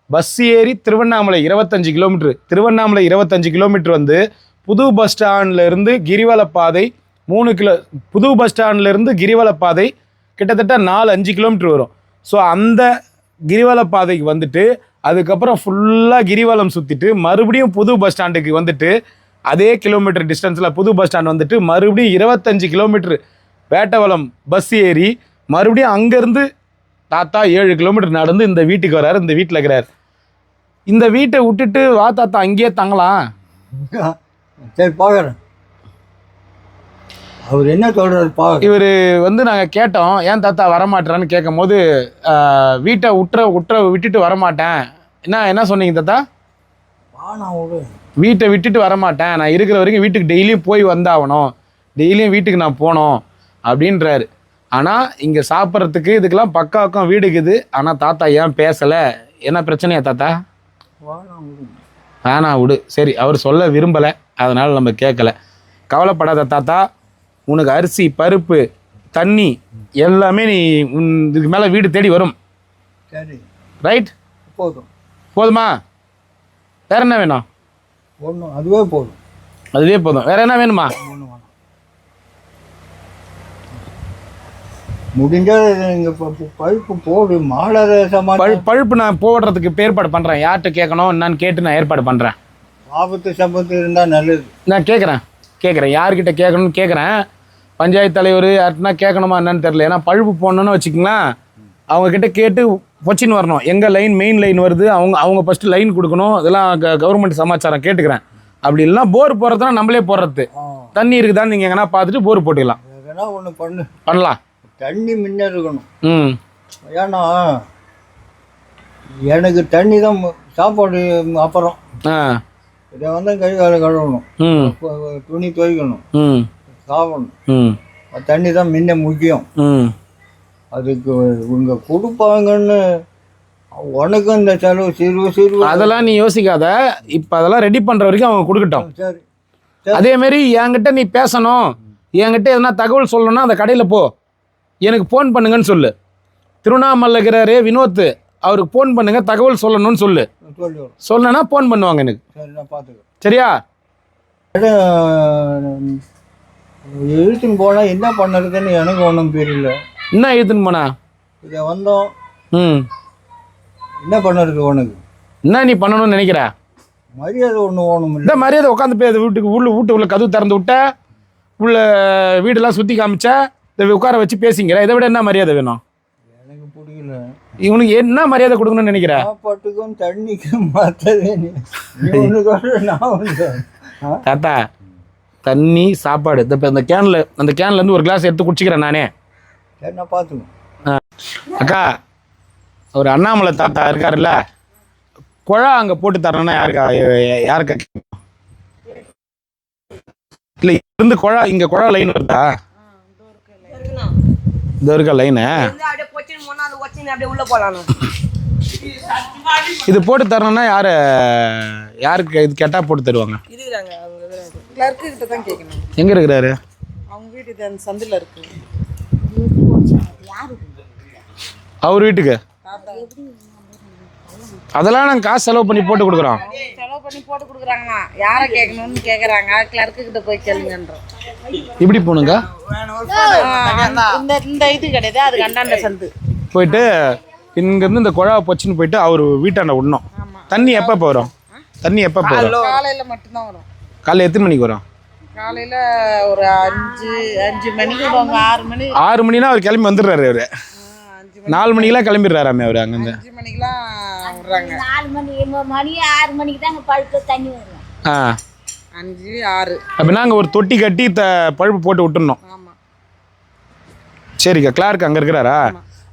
பஸ் ஏறி திருவண்ணாமலை 25 கிலோமீட்ரு, திருவண்ணாமலை 25 கிலோமீட்ரு வந்து புது பஸ் ஸ்டாண்ட்லேருந்து கிரிவலப்பாதை 3 புது பஸ் ஸ்டாண்ட்லேருந்து கிரிவலப்பாதை கிட்டத்தட்ட 4-5 கிலோமீட்ரு வரும். ஸோ அந்த கிரிவலப்பாதைக்கு வந்துட்டு அதுக்கப்புறம் ஃபுல்லாக கிரிவலம் சுற்றிட்டு மறுபடியும் புது பஸ் ஸ்டாண்டுக்கு வந்துட்டு அதே கிலோமீட்டர் டிஸ்டன்ஸில் புது பஸ் ஸ்டாண்ட் வந்துட்டு மறுபடியும் 25 கிலோமீட்ரு வேட்டவலம் பஸ் ஏறி மறுபடியும் அங்கேருந்து தாத்தா 7 கிலோமீட்டர் நடந்து இந்த வீட்டுக்கு வர்றாரு. இந்த வீட்டில் இருக்கிறார். இந்த வீட்டை விட்டுட்டு வா தாத்தா அங்கேயே தங்கலாம். சரி பார்க்குறேன், அவர் என்ன சொல்கிறாரு பா. இவர் வந்து நாங்கள் கேட்டோம், ஏன் தாத்தா வரமாட்டேறான்னு கேட்கும் போது வீட்டை விட்டுட்டு வரமாட்டேன். என்ன சொன்னீங்க தாத்தா? வீட்டை விட்டுட்டு வரமாட்டேன், நான் இருக்கிற வரைக்கும் வீட்டுக்கு டெய்லியும் போய் வந்தாகணும், டெய்லியும் வீட்டுக்கு நான் போனோம் அப்படின்றாரு. ஆனால் இங்கே சாப்பிட்றதுக்கு இதுக்கெல்லாம் பக்கம் வீடுக்குது. ஆனால் தாத்தா ஏன் பேசலை? என்ன பிரச்சனையா தாத்தா? வேணாம் விடு. சரி, அவர் சொல்ல விரும்பலை, அதனால் நம்ம கேட்கல. கவலைப்படாத தாத்தா, உனக்கு அரிசி பருப்பு தண்ணி எல்லாமே நீ இதுக்கு மேலே வீடு தேடி வரும். சரி ரைட், போதுமா? வேற என்ன வேணும்? ஒன்றும் அதுவே போதும். அதுவே போதும். வேற என்ன வேணுமா? முடிஞ்சால் இங்கே பழுப்பு போடு, மாலை பழுப்பு நான் போடுறதுக்கு ஏற்பாடு பண்ணுறேன். யார்கிட்ட கேட்கணும் என்னன்னு கேட்டு நான் ஏற்பாடு பண்ணுறேன். ஆபத்து சம்பத்து இருந்தால் நல்லது. நான் கேட்குறேன் யார்கிட்ட கேட்கணும்னு கேட்குறேன். பஞ்சாயத்து தலைவர் யார்ட்டுனா கேட்கணுமா என்னன்னு தெரியல. ஏன்னா பழுப்பு போடணுன்னு வச்சுக்கங்களேன், அவங்கக்கிட்ட கேட்டு வச்சின்னு வரணும். எங்கே மெயின் லைன் வருது, அவங்க ஃபஸ்ட்டு லைன் கொடுக்கணும். இதெல்லாம் கவர்மெண்ட் சமாச்சாரம் கேட்டுக்கிறேன். அப்படி இல்லைனா போர் போடுறதுனா நம்மளே போடுறது. தண்ணி இருக்குதான்னு நீங்கள் எங்கன்னா பார்த்துட்டு போர் போட்டுக்கலாம். ஒன்று பண்ணலாம். தண்ணி முன்ன இருக்கணும். ஏன்னா எனக்கு தண்ணி தான் சாப்பாடு. அப்புறம் இதை வந்து கை காலை கழுவணும், துணி துவைக்கணும், சாப்பிடணும். தண்ணி தான் முன்ன முக்கியம். அதுக்கு இவங்க கொடுப்பாங்கன்னு உனக்கும் இந்த செலவு சிறு அதெல்லாம் நீ யோசிக்காத. இப்போ அதெல்லாம் ரெடி பண்ணுற வரைக்கும் அவங்க கொடுக்கட்டும். சரி. அதேமாரி என்கிட்ட நீ பேசணும், என்கிட்ட எதனா தகவல் சொல்லணும்னா அந்த கடையில் போ, எனக்கு ஃபோன் பண்ணுங்கன்னு சொல்லு. திருவண்ணாமலை இருக்கிறாரு வினோத், அவருக்கு ஃபோன் பண்ணுங்க, தகவல் சொல்லணும்னு சொல்லு. சொல்லனா ஃபோன் பண்ணுவாங்க எனக்கு. சரி, நான் பார்த்துக்கிறேன். சரியா? இழுத்துன்னு போனால் என்ன பண்ணுறதுன்னு எனக்கு ஒன்றும் தெரியல. என்ன இழுத்துன்னு போனா? இதை வந்தோம். என்ன பண்ணுறது உனக்கு? என்ன நீ பண்ணணும்னு நினைக்கிற? மரியாதை ஒன்று ஓணும். இந்த மரியாதை உட்காந்து போய் வீட்டுக்கு வீட்டு உள்ள கதவு திறந்து விட்ட, உள்ள வீடெல்லாம் சுற்றி காமிச்சா, இதை உட்கார வச்சு பேசிங்கிற. இதை விட என்ன மரியாதை வேணும்? எனக்கு பிடிக்கல. இவனுக்கு என்ன மரியாதை கொடுக்கணும்னு நினைக்கிற? சாப்பாட்டுக்கும் தண்ணிக்கும் மாற்றவே தாத்தா, தண்ணி சாப்பாடு இந்த கேன்லேருந்து ஒரு கிளாஸ் எடுத்து குடிச்சிக்கிறேன் நானே. சரி, நான் பார்த்துக்கேன். அக்கா, ஒரு அண்ணாமலை தாத்தா இருக்காருல்ல, குழா அங்கே போட்டு தரணும்னா யாருக்கா? இல்லை, இருந்து குழா இங்கே குழா லைன் வருதா? இது இருக்கா லைனு? இது போட்டு தரணும்னா யாருக்கு இது கேட்டா போட்டு தருவாங்க? எங்க இருக்கிறாரு? அவர் வீட்டுக்கு. அதெல்லாம் நாங்கள் காசு செலவு பண்ணி போட்டு கொடுக்குறோம். யாரை கேட்கணும்னு கேட்குறாங்க, கிளர்க்கு கிட்ட போய் கேளுங்கன்றோம். இப்படி போகணுங்க. இந்த இது கிடையாது, அது கண்டாண்ட சந்து போயிட்டு இங்கேருந்து இந்த குழாவை போச்சுன்னு போயிட்டு அவர் வீட்டாண்ட விடணும். தண்ணி எப்போ வரும்? தண்ணி எப்போ வரும்? காலையில் மட்டும்தான் வரும். காலையில் எத்தனை மணிக்கு வரும்? காலையில் ஒரு 5 மணிக்கு விடுவாங்க. 6 மணினா அவர் கிளம்பி வந்துடுறாரு. அவர் 4 மணிக்கெல்லாம் கிளம்பிடுறாராமே அவர் அங்கேருந்து. 5 மணிக்கெல்லாம் விடுறாங்க. 4 மணி 6 மணிக்கு தான் பழுக்க தண்ணி வரும். 5 6. அப்படின்னா அங்கே ஒரு தொட்டி கட்டி பழுப்பு போட்டு விட்டுருணும். ஆமாம். சரிக்கா, கிளார்க் அங்கே இருக்கிறாரா?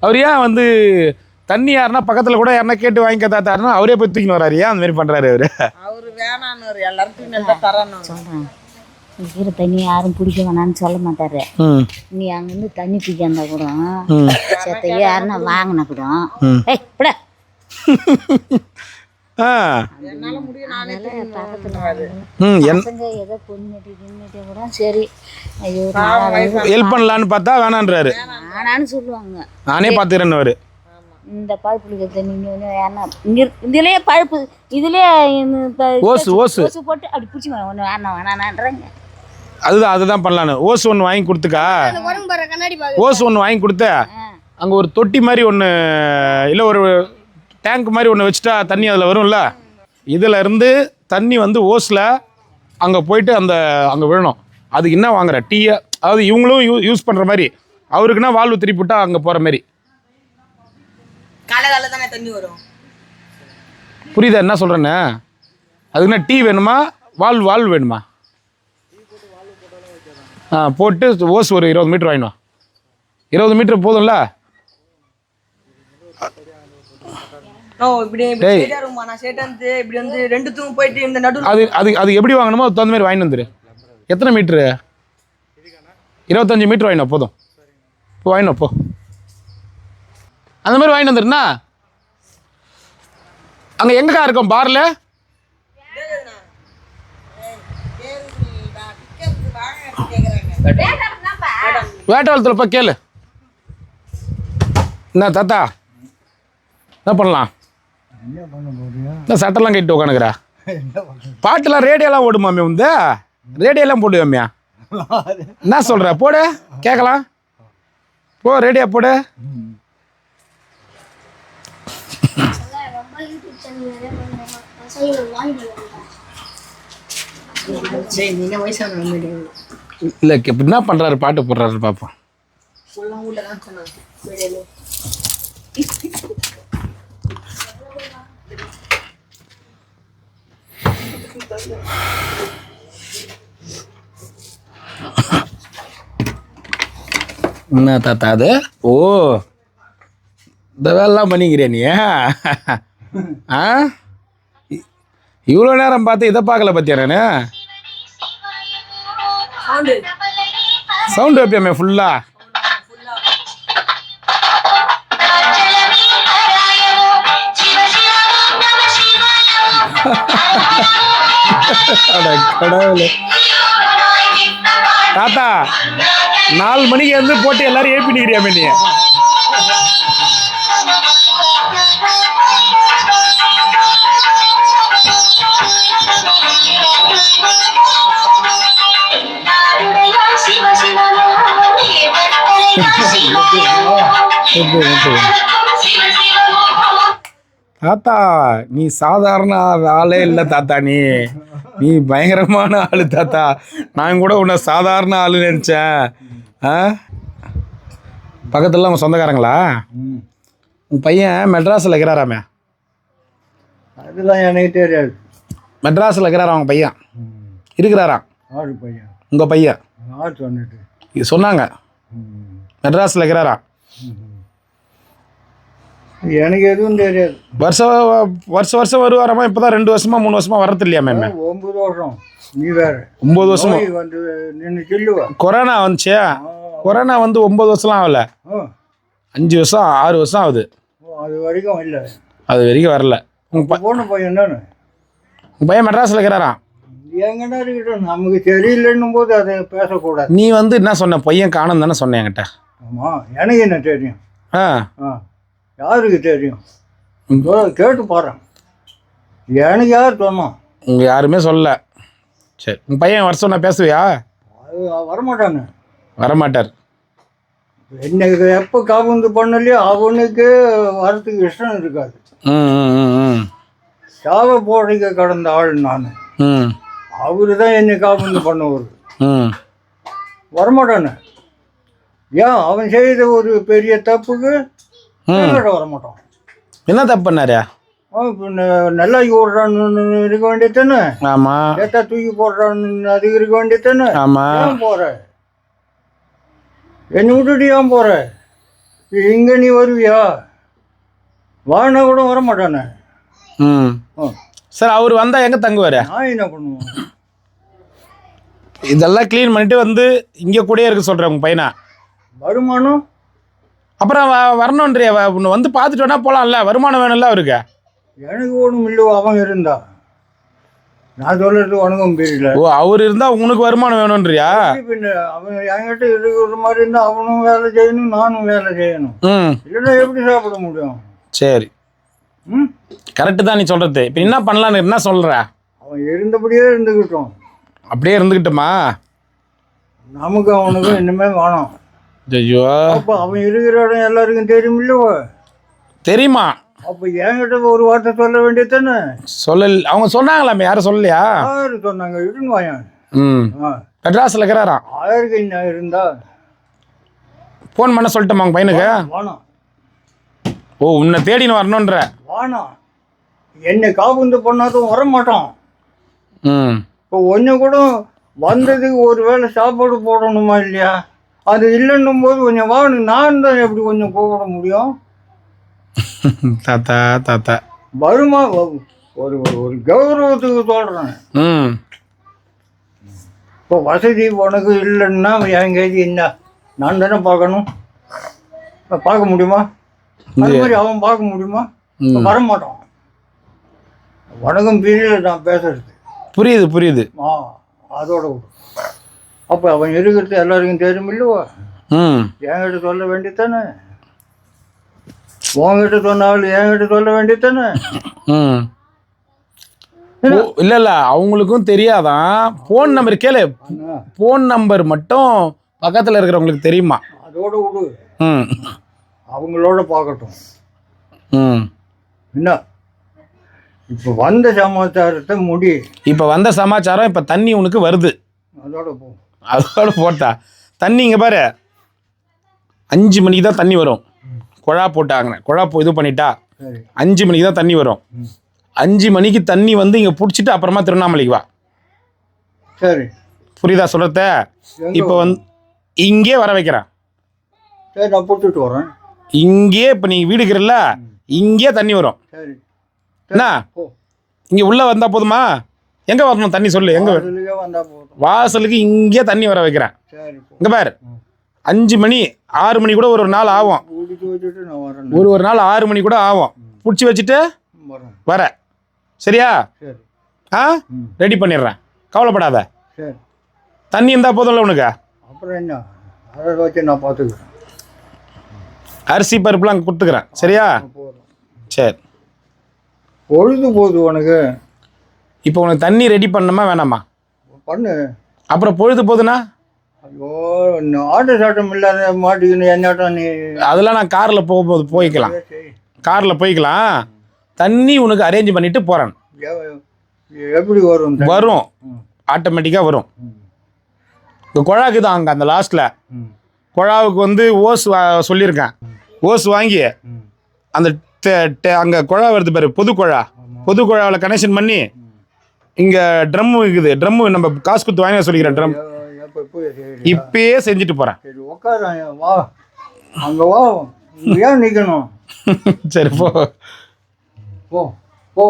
அவர் ஏன் வந்து தண்ணி யாருன்னா பக்கத்தில் கூட யாருன்னா கேட்டு வாங்கிக்க தாத்தாருன்னா அவரே போய் தூக்கின்னு வராரு, ஏன் அந்த மாதிரி பண்ணுறாரு அவரு? அவர் வேணான்னு எல்லாரும் தூக்கி தரணும் சொல்கிறேன். இருக்கிற தண்ணி யாரும் பிடிக்க வேணான்னு சொல்ல மாட்டாரு. நீ அங்கேருந்து தண்ணி பிடிக்காந்தா கூட செத்தையே யாருன்னா வாங்கினா கூட இப்பட என்னால முடியும். நானே பசங்க ஏதோ பொண்ணு கூட சரி ஐயோ ஹெல்ப் பண்ணலான்னு பார்த்தா வேணான்றாரு. வேணான்னு சொல்லுவாங்க. நானே பார்த்துக்கிறேன்னு அவரு. இந்த பழுப்பு பிடிக்கிற தண்ணி வேணாம் இங்கே இதுலேயே பழுப்பு இதுலேயே ஓசு போட்டு அப்படி பிடிச்சி ஒன்று வேணான்றாங்க. அதுதான் பண்ணலான்னு ஓசு ஒன்று வாங்கி கொடுத்துக்கா. ஓசு ஒன்று வாங்கி கொடுத்த அங்கே ஒரு தொட்டி மாதிரி ஒன்று இல்லை ஒரு டேங்க் மாதிரி ஒன்று வச்சுட்டா தண்ணி அதில் வரும்ல. இதில் இருந்து தண்ணி வந்து ஓஸில் அங்கே போயிட்டு அங்கே விழணும். அதுக்கு என்ன வாங்குற டீயை, அதாவது இவங்களும் யூஸ் பண்ணுற மாதிரி அவருக்குன்னா வால்வு திருப்பி விட்டா அங்கே போகிற மாதிரி. காலையில் தானே தண்ணி வரும். புரியுதா என்ன சொல்கிறேன்னு? அதுக்குன்னா டீ வேணுமா வால்வு வேணுமா? போட்டு ஓஸ் ஒரு 20 மீட்டர் வாங்கினோம். 20 மீட்டர் போதும்ல. அது எப்படி வாங்கணுமோ அது தகுந்த மாதிரி வாங்கிட்டு வந்துரு. எத்தனை மீட்ரு? 25 மீட்டர் வாங்கினோம் போதும். இப்போ வாங்கினோம் போ. அந்த மாதிரி வாங்கிட்டு வந்துருண்ணா. அங்கே எங்கக்கா இருக்கும் பாரில்? வேட்டவாளத்தில் போய் கேளு. என்ன தாத்தா என்ன பண்ணலாம்? என்ன சட்டெல்லாம் கட்டிட்டு உட்காந்துக்கிறா? பாட்டெல்லாம் ரேடியோலாம் ஓடுமாமே வந்து ரேடியோலாம் போடுவாமியா? என்ன சொல்கிற? போடு கேட்கலாம். போ ரேடியோ போடு. இல்லை என்ன பண்ணுறாரு? பாட்டு போடுறாரு பார்ப்போம். என்ன தாத்தா அது? ஓ இந்த வேலைலாம் பண்ணிக்கிறியா நீ? இவ்வளோ நேரம் பார்த்து இதை பார்க்கல பத்தியா? நான் சவுண்டு வைப்பியாமே ஃபுல்லா? கடவுளே தாத்தா 4 மணிக்கு வந்து போட்டு எல்லாரும் ஏப்பிடிக்கிறியாமே நீ? தாத்தா நீ சாதாரண ஆளே இல்லை தாத்தா. நீ பயங்கரமான ஆளு தாத்தா. நான் கூட உன்னை சாதாரண ஆளு நினச்சேன். பக்கத்துல அவங்க சொந்தக்காரங்களா? உன் பையன் மெட்ராஸில் இருக்கிறாராமே? அதெல்லாம் எனக்கு தெரியாது. மெட்ராஸில் இருக்கிறாரா அவங்க பையன்? இருக்கிறாராம். பையன் உங்கள் பையன் சொன்னிட்டு சொன்னாங்க மெட்ராஸில் இருக்கிறாரா? எனக்கு எதுவும் தெரியாது. வருஷம் வருவாராமா? இப்போதான் 2 வருஷமா 3 வருஷமா வர்றது இல்லையா மேம்? 9 வருஷம். நீ வேற 9 வருஷமா வந்து நின்று சொல்லுவா. கொரோனா வந்துச்சு. கொரோனா வந்து 9 வருஷம்லாம் ஆகல, 5 வருஷம் 6 வருஷம் ஆகுது. அது வரைக்கும் இல்லை. அது வரைக்கும் வரல. போன பையன் என்னன்னு உங்கள் பையன் மெட்ராஸில் இருக்கிறாராம். எங்கன்னா இருக்கட்டும், நமக்கு தெரியலன்னும் போது அதை பேசக்கூடாது. நீ வந்து என்ன சொன்ன? பையன் காணும் தானே சொன்னேன் என்கிட்ட. ஆமாம், எனக்கு என்ன தெரியும்? யாருக்கு தெரியும்? கேட்டு பாருங்க. எனக்கு யார் சொன்னோம்? உங்கள் யாருமே சொல்லல. சரி, உங்கள் பையன் வர சொன்ன பேசுவியா? அது வரமாட்டாங்க. வரமாட்டார். என்னைக்கு எப்போ காபந்து பண்ணலையோ அவனுக்கு வரத்துக்கு இஷ்டம் இருக்காது. சாவ போடைக்க கடந்த ஆள் நான். அவரு தான் என்னை காபந்து பண்ணுவார். வரமாட்டானு. ஏன் அவன் செய்த ஒரு பெரிய தப்புக்கு வரமாட்டான். என்ன தப்பு பண்ணாரு? இப்போ நல்லாக்கி விடுறான்னு இருக்க வேண்டியதானே? ஆமா ஏத்தா தூக்கி போடுறான்னு அதுக்கு இருக்க வேண்டியதானே? ஆமா ஏன் போற? என்னை விட்டுட்டு ஏன் போற? இங்க நீ வருவியா? வானா கூட வர மாட்டானே. ம் சார் அவர் வந்தா எங்க தங்குவாரு? நான் என்ன பண்ணுவேன்? இதெல்லாம் க்ளீன் பண்ணிட்டு வந்து இங்க கூடயே இருக்க சொல்றேன் உங்க பையனை. வருமானம் அப்புறம் வரணுன்றிய வந்து பார்த்துட்டு வேணா போலாம்ல, வருமானம் வேணும்ல அவருக்கு. எனக்கு ஒன்றும் இல்லை. அவன் இருந்தா நான் சொல்றது உனக்கும் தெரியல. ஓ அவர் இருந்தா உனக்கு வருமானம் வேணும்ன்றியா? பின்ன அவன் என்கிட்ட இருக்கிற மாதிரி இருந்தா அவனும் வேலை செய்யணும், நானும் வேலை செய்யணும். இல்லைன்னா எப்படி சாப்பிட முடியும்? சரி ம் கரெக்டு தான் நீ சொல்றது. இப்போ என்ன பண்ணலான்னு என்ன சொல்ற? அவன் இருந்தபடியே இருந்துக்கிட்டோம். அப்படியே இருந்துக்கிட்டுமா? நமக்கு அவனுக்கும் இன்னுமே வேணும். ஐயோ அப்போ அவன் இருக்கிற இடம் எல்லாருக்கும் தெரியும் இல்லைவோ? தெரியுமா? அப்போ என்கிட்ட ஒரு வார்த்தை சொல்ல வேண்டியதானே? அவங்க சொன்னாங்களாமே, யாரும் சொல்லலையா? யாரு சொன்னாங்க? இடுன்னு வாயன். மெட்ராஸில் இருக்கிறாராம். ஆயிருக்கு இன்னும் இருந்தா ஃபோன் பண்ண சொல்லிட்டோமா உங்க பையனுக்கு? வானம் ஓ உன்னை தேடின்னு வரணுன்ற? வானம் என்னை காப்புந்து பண்ணாதும் வரமாட்டான். ம் இப்போ ஒன்று கூட வந்ததுக்கு ஒரு வேளை சாப்பாடு போடணுமா இல்லையா? அது இல்லைன்னும் போது கொஞ்சம் வாணும். நான் தான் எப்படி கொஞ்சம் கூப்பிட முடியும்? தாத்தா தாத்தா வருமா? ஒரு ஒரு கௌரவத்துக்கு சொல்கிறேன். ம் இப்போ வசதி உனக்கு இல்லைன்னா என் கைதி என்ன? நான் தானே பார்க்கணும். பார்க்க முடியுமா? அது மாதிரி அவன் பார்க்க முடியுமா? வரமாட்டான். வணக்கம் பிரியல நான் பேசுறது. புரியுது புரியுது. அதோட விடு. அப்போ அவன் இருக்கிறது எல்லாருக்கும் தெரியும் இல்லைவா? என்கிட்ட சொல்ல வேண்டியதானே? உங்ககிட்ட சொன்னாலும் என்கிட்ட சொல்ல வேண்டியதானே? இல்ல இல்ல அவங்களுக்கும் தெரியாதான். போன் நம்பர் கேளு. போன் நம்பர் மட்டும் பக்கத்துல இருக்கிறவங்களுக்கு தெரியுமா? அதோட விடு. அவங்களோட பார்க்கட்டும். என்ன இப்போ வந்த சமாச்சாரத்தை முடி. இப்போ வந்த சமாச்சாரம் இப்போ தண்ணி உனக்கு வருது. அதோட போ. அதோட போட்டா தண்ணி இங்கே பாரு 5 மணிக்கு தான் தண்ணி வரும். குழா போட்டாங்க. குழா இது பண்ணிட்டா 5 மணிக்கு தான் தண்ணி வரும். 5 மணிக்கு தண்ணி வந்து இங்கே பிடிச்சிட்டு அப்புறமா திருவண்ணாமலைக்கு வா. சரி புரியுதா சொல்கிறத? இப்போ வந்து இங்கே வர வைக்கிறேன். சரி நான் போட்டுட்டு வரேன். இங்கே இப்போ நீங்கள் வீடுக்கிறல்ல, இங்கே தண்ணி வரும். சரி என்ன இங்கே உள்ளே வந்தால் போதுமா? எங்கே வரணும் தண்ணி சொல்லு. எங்கே வந்தால் போதும். வாசலுக்கு இங்கே தண்ணி வர வைக்கிறேன். சரி இங்கே பாரு 5 மணி 6 மணி கூட ஒரு நாள் ஆகும். வச்சுட்டு நான் வரேன். ஒரு நாள் 6 மணி கூட ஆகும். பிடிச்சி வச்சுட்டு வர. சரியா? சரி ரெடி பண்ணிடுறேன், கவலைப்படாத. சரி தண்ணி இருந்தால் போதும்ல உனக்கு. அப்புறம் என்ன அதை வச்சு நான் பார்த்துக்கிறேன். அரிசி பருப்புலாம் கொடுத்துக்கிறேன். சரியா? சரி பொழுது போகுது உனக்கு. இப்போ உனக்கு தண்ணி ரெடி பண்ணணுமா வேணாமா? பண்ணு. அப்புறம் பொழுது போகுதுன்னா? ஐயோ ஆட்டோ சாட்டம் இல்லாத மாட்டிக்கணும். என்னாட்டம் நீ? அதெல்லாம் நான் காரில் போகும்போது போய்க்கலாம். காரில் போய்க்கலாம். தண்ணி உனக்கு அரேஞ்ச் பண்ணிட்டு போகிறேன். எப்படி வரும்? வரும், ஆட்டோமேட்டிக்காக வரும். இந்த குழாக்கு தான் அங்கே அந்த லாஸ்ட்டில் குழாவுக்கு வந்து ஓஸ் சொல்லியிருக்கேன். ஓஸ் வாங்கி அந்த அங்கே குழா வருது பாரு, பொது குழா. பொது குழாவில் கனெக்ஷன் பண்ணி இங்கே ட்ரம்மு இருக்குது. ட்ரம்மு நம்ம காசு கொடுத்து வாங்கி சொல்லிக்கிறேன். ட்ரம் இப்பயே செஞ்சுட்டு போகிறேன். சரி உட்கார வா. அங்கே வா. ஏன் நிற்கணும்? சரி போ போ போ.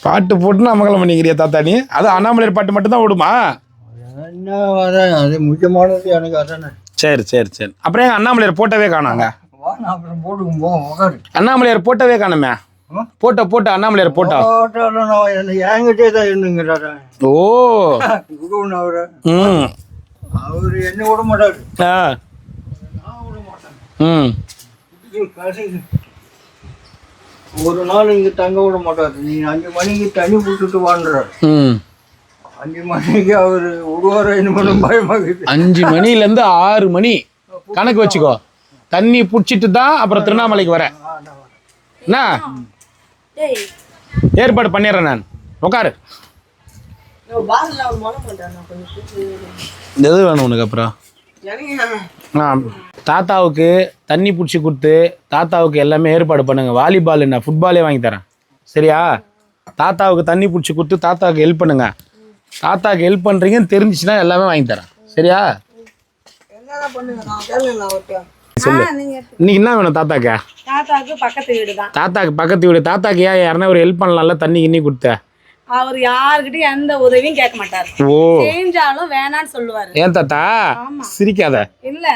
பாட்டு போட்டுன்னு அமங்கலம் பண்ணிக்கிறியா தாத்தா நீ? அது அண்ணாமலையார் பாட்டு மட்டும்தான் விடுமா? என்ன அதான் அது முக்கியமானது எனக்கு அதானே. சரி சரி சரி. அப்புறம் எங்கள் அண்ணாமலையார் போட்டவே காணாங்க. வா நான் அப்புறம் போட்டுக்கும் போ உட்காரு. அண்ணாமலையார் போட்டவே காணுமே. போட்ட அண்ணாமலையார் போட்டா போட்டாலும் நான் என்கிட்டே தான் இருந்துங்கிறாரு. ஓ விடுவோம் அவரு. அவரு என்ன விட மாட்டாரு. நான் விட மாட்டேன். ஒரு நாள் இங்கே தங்க விட மாட்டாரு. நீ 5 மணிக்கு தண்ணி பிடிச்சிட்டு வாண்டுறாரு. 5 மணிக்கு அவர் விடுவார என்ன பயமாகுது. 5 மணிலேருந்து 6 மணி கணக்கு வச்சுக்கோ. தண்ணி பிடிச்சிட்டு தான் அப்புறம் திருவண்ணாமலைக்கு வரேன். என்ன ஏற்பாடு பண்ணிடுறேன் நான். உட்காரு. எது வேணும் உனக்கு? அப்புறம் தாத்தாவுக்கு தண்ணி பிடிச்சி கொடுத்து தாத்தாவுக்கு எல்லாமே ஏற்பாடு பண்ணுங்க. வாலிபால் என்ன ஃபுட்பாலே வாங்கி தரேன். சரியா? தாத்தாவுக்கு தண்ணி பிடிச்சி கொடுத்து தாத்தாவுக்கு ஹெல்ப் பண்ணுங்க. தாத்தாவுக்கு ஹெல்ப் பண்ணுறீங்கன்னு தெரிஞ்சிச்சுன்னா எல்லாமே வாங்கி தரேன். சரியா? என்னதான் பண்ணுங்க நான் கேளுங்க ஒருத்தர் சொல்லு. இன்னைக்கு என்ன வேணும் தாத்தாக்கு? தாத்தாவுக்கு பக்கத்து வீடு தான். தாத்தாக்கு பக்கத்து வீடு. தாத்தாக்கு ஏன் யாருன்னா ஒரு ஹெல்ப் பண்ணலாம்ல, தண்ணி கிண்ணி கொடுத்த? அவர் யாருக்கிட்டையும் எந்த உதவியும் கேட்க மாட்டாரு. ஓ, செஞ்சாலும் வேணான்னு சொல்லுவாரு. ஏன் தாத்தா சிரிக்காத? இல்ல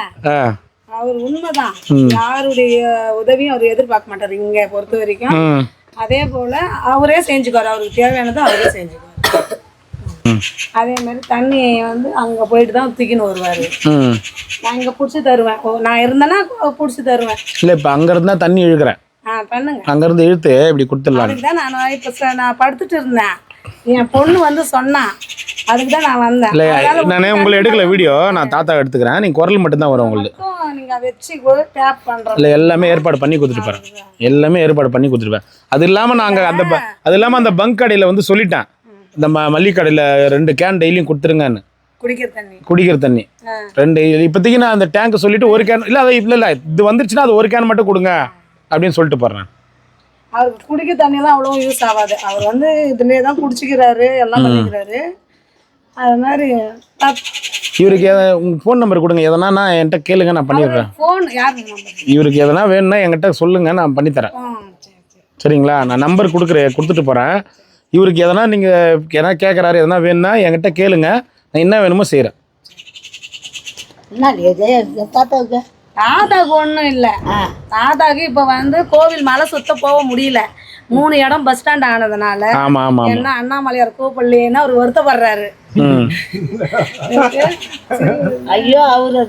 அவர் உண்மைதான். யாருடைய உதவியும் அவர் எதிர்பார்க்க மாட்டாரு இங்க பொறுத்த வரைக்கும். அதே போல அவரே செஞ்சுக்குவார். அவருக்கு தேவையானதை அவரே செஞ்சுக்குவார். அதே மாதிரி தண்ணி வந்து அங்க போயிட்டு தான் தூக்கின்னு வருவாரு. நான் இங்க புடிச்சு தருவேன். நான் இருந்தேன்னா புடிச்சு தருவேன். இல்ல இப்ப அங்க இருந்தா தண்ணி இழுக்கிறேன். பண்ணுங்க. அங்க இருந்து இழுத்து இப்படி கொடுத்துடலாம். அதுக்குதான் நான் இப்ப நான் படுத்துட்டு இருந்தேன். என் பொண்ணு வந்து சொன்னா, அதுக்குதான் நான் வந்தேன். இல்ல நானே உங்களை எடுக்கல வீடியோ, நான் தாத்தா எடுத்துக்கிறேன். நீங்க குரல் மட்டும் தான் வரும் உங்களுக்கு. நீங்க வச்சு டேப் பண்றோம். இல்ல எல்லாமே ஏற்பாடு பண்ணி கொடுத்துட்டு போறேன். எல்லாமே ஏற்பாடு பண்ணி கொடுத்துருப்பேன். அது இல்லாம நாங்க அது இல்லாம அந்த பங்க் கடையில வந்து சொல்லிட்டேன், இந்த மல்லிகை கடையில 2 கேன் டெய்லியும் கொடுத்துருங்கன்னு. குடிக்கிற தண்ணி 2. இப்போதைக்கு நான் அந்த டேங்க் சொல்லிட்டு ஒரு கேன் இல்ல, அது இல்ல இது வந்துருச்சுன்னா அது ஒரு கேன் மட்டும் கொடுங்க அப்படின்னு சொல்லிட்டு போறேன். அவருக்கு குடிக்க தண்ணியெல்லாம் அவ்வளோ யூஸ் ஆகாது. அவர் வந்து இதுலேயே தான் குடிச்சிக்கிறாரு, எல்லாம் பண்ணிக்கிறாரு. அது மாதிரி இவருக்கு உங்க ஃபோன் நம்பர் கொடுங்க, எதனா நான் என்கிட்ட கேளுங்க, நான் பண்ணிடுறேன். ஃபோன் யாருக்கு? இவருக்கு எதனா வேணும்னா என்கிட்ட சொல்லுங்க, நான் பண்ணித்தரேன். சரிங்களா? நான் நம்பர் கொடுத்துட்டு போறேன். இவருக்கு எதனா நீங்க எதனா கேட்குறாரு, எதனா வேணும்னா என்கிட்ட கேளுங்க, நான் என்ன வேணுமோ செய்கிறேன். தாத்தாவுக்கு ஒன்றும் இல்லை. தாத்தாவுக்கு இப்போ வந்து கோவில் மலை சுத்த போக முடியல. 3 இடம் பஸ் ஸ்டாண்ட் ஆனதுனால என்ன அண்ணாமலையார் கூப்பிடலன்னா அவர் வருத்தப்படுறாரு. ஐயோ, அவரு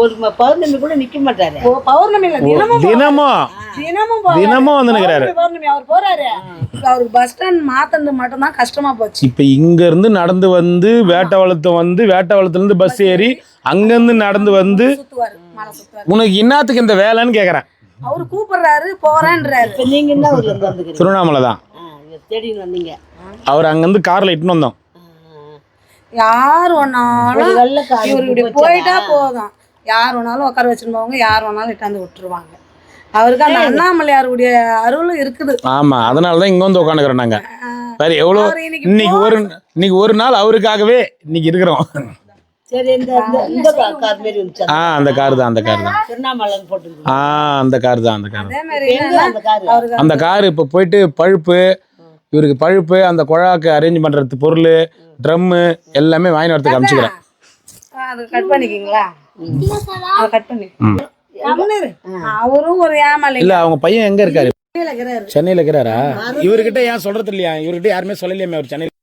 ஒரு பௌர்ணமி கூட நிக்க மாட்டாரு. பௌர்ணமி இல்ல, தினமும் வந்து நிக்கிறாரு. பௌர்ணமி அவர் போறாரு. அவருக்கு பஸ் ஸ்டாண்ட் மாத்தது மட்டும் தான் கஷ்டமா போச்சு. இப்ப இங்க இருந்து நடந்து வந்து வேட்டவளத்துல இருந்து பஸ் ஏறி அங்க இருந்து நடந்து வந்து உனக்கு என்னத்துக்கு இந்த வேலைன்னு கேக்குறேன். அவரு கூப்பிடுறாரு, போறேன்றாரு. இப்ப நீங்க என்ன ஊர்ல இருந்து வந்துக்கிறீங்க? திருவண்ணாமலை தான். தேடின்னு வந்தீங்க. அவர் அங்க இருந்து கார்ல இட்டுன்னு வந்தோம். யார் வேணாலும் இவரு இப்படி போயிட்டா போதும், யார் வேணாலும் உட்கார வச்சுன்னு போவாங்க, யார் வேணாலும் இட்டாந்து விட்டுருவாங்க. அவருக்கு அந்த அண்ணாமலையாருடைய அருள் இருக்குது. ஆமா, அதனாலதான் இங்க வந்து உட்காந்துக்கிறோம் நாங்க. வேற எவ்வளவு இன்னைக்கு ஒரு நாள் அவருக்காகவே இன்னைக்கு இருக்கிறோம். சரி, இந்த கார் மாதிரி இருந்துச்சு. அந்த கார் தான் திருவண்ணாமலை போட்டு. அந்த கார் தான். அதே மாதிரி அந்த கார் இப்ப போயிட்டு இவருக்கு பழுப்பு, அந்த குழாக்கு அரேஞ்ச் பண்றது பொருள், ட்ரம்மு எல்லாமே வாங்கி வரதுக்கு அனுப்பிச்சுக்கிறேன். அது கட் பண்ணிக்கிங்களா? கட் பண்ணி அவரும் ஒரு ஏமாளி. இல்ல, அவங்க பையன் எங்க இருக்காரு? சென்னையில இருக்கிறாரா? இவர்கிட்ட ஏன் சொல்றது இல்லையா? இவர்கிட்ட யாருமே சொல்லலையாமே அவர் சென்னையில.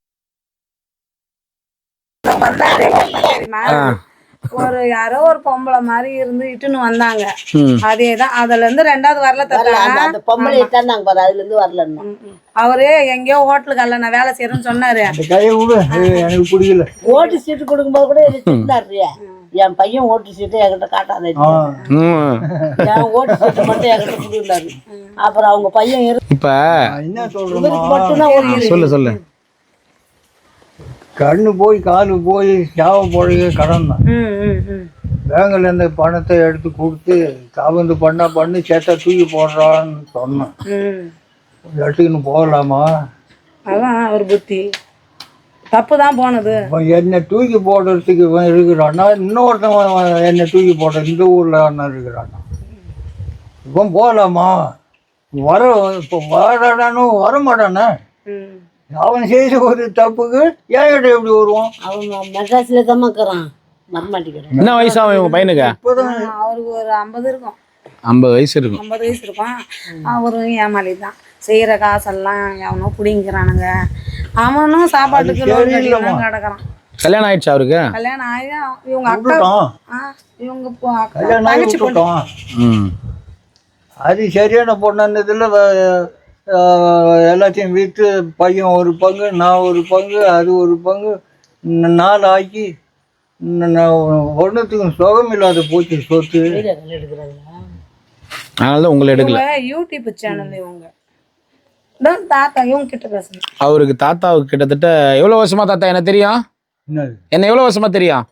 ஒரு யாரோ ஒரு பொம்பளை மாதிரி இருந்து இட்டுன்னு வந்தாங்க. அதேதான். அதுல இருந்து 2வது வரல. அந்த பொம்பளை இட்டாங்க பாரு, அதுல இருந்து வரல. அவரு எங்கேயோ ஹோட்டலுக்கு நான் வேலை செய்யறேன்னு சொன்னாரு. எனக்கு பிடிக்கல. ஓட்டு சீட்டு கொடுக்கும்போது கூட திட்டினாரு. என் பையன் ஓட்டு சீட்டு என்கிட்ட காட்டாத, என் ஓட்டு சீட்டு மட்டும் என்கிட்ட கொடுக்குறாரு. அப்புறம் அவங்க பையன் இப்ப என்ன சொல்றேன் மட்டும்தான் சொல்லு. கண்ணு போய் காலு போய் சாவ போடுறது கடன் தான். பேங்கில் இந்த பணத்தை எடுத்து கொடுத்து காபந்து பண்ணு சேத்தா தூக்கி போடுறான்னு சொன்னேன். எடுத்துக்கின்னு போகலாமா? அதான் அவர் புத்தி தப்பு தான் போனது. என்னை தூக்கி போடுறதுக்கு இருக்கிறான்னா, இன்னொருத்தன் என்னை தூக்கி போடுற இந்த ஊரில் இருக்கிறான்னா, இப்போ போகலாமா? இப்போ வரடானும் வரமாட்டானே. அவன் செய்த ஒரு தப்புக்கு ஏன்கிட்ட எப்படி வருவான்? அவன் மெட்ராஸ்ல தான் இருக்கிறான், வரமாட்டேங்கிறான். என்ன வயசு ஆகும் இவங்க பையனுக்கு? அவருக்கு ஒரு 50 இருக்கும். 50 வயசு இருக்கும். 50 வயசு இருக்கும். அவரும் ஏமாளி தான். செய்யற காசெல்லாம் எவனோ பிடிங்கிறானுங்க. அவனும் சாப்பாட்டுக்கு கிடக்குறான். கல்யாணம் ஆயிடுச்சு அவருக்கு? கல்யாணம் ஆகி இவங்க அக்கா தங்கச்சி பொண்ணு. அது சரியான பொண்ணானதுல எல்லாத்தையும் விற்று பையன் ஒரு பங்கு, நான் ஒரு பங்கு, அது ஒரு பங்கு, 4 ஆக்கி ஒன்றுத்துக்கும் சுகம் இல்லாத போச்சு சொத்து. அதனால உங்களை எடுக்கல. யூடியூப் சேனல் இவங்க தாத்தா இவங்க கிட்ட பேசணும். அவருக்கு தாத்தாவுக்கு கிட்டத்தட்ட எவ்வளவு வருஷமா தாத்தா என்ன தெரியும்? என்ன எவ்வளவு வருஷமா தெரியும்?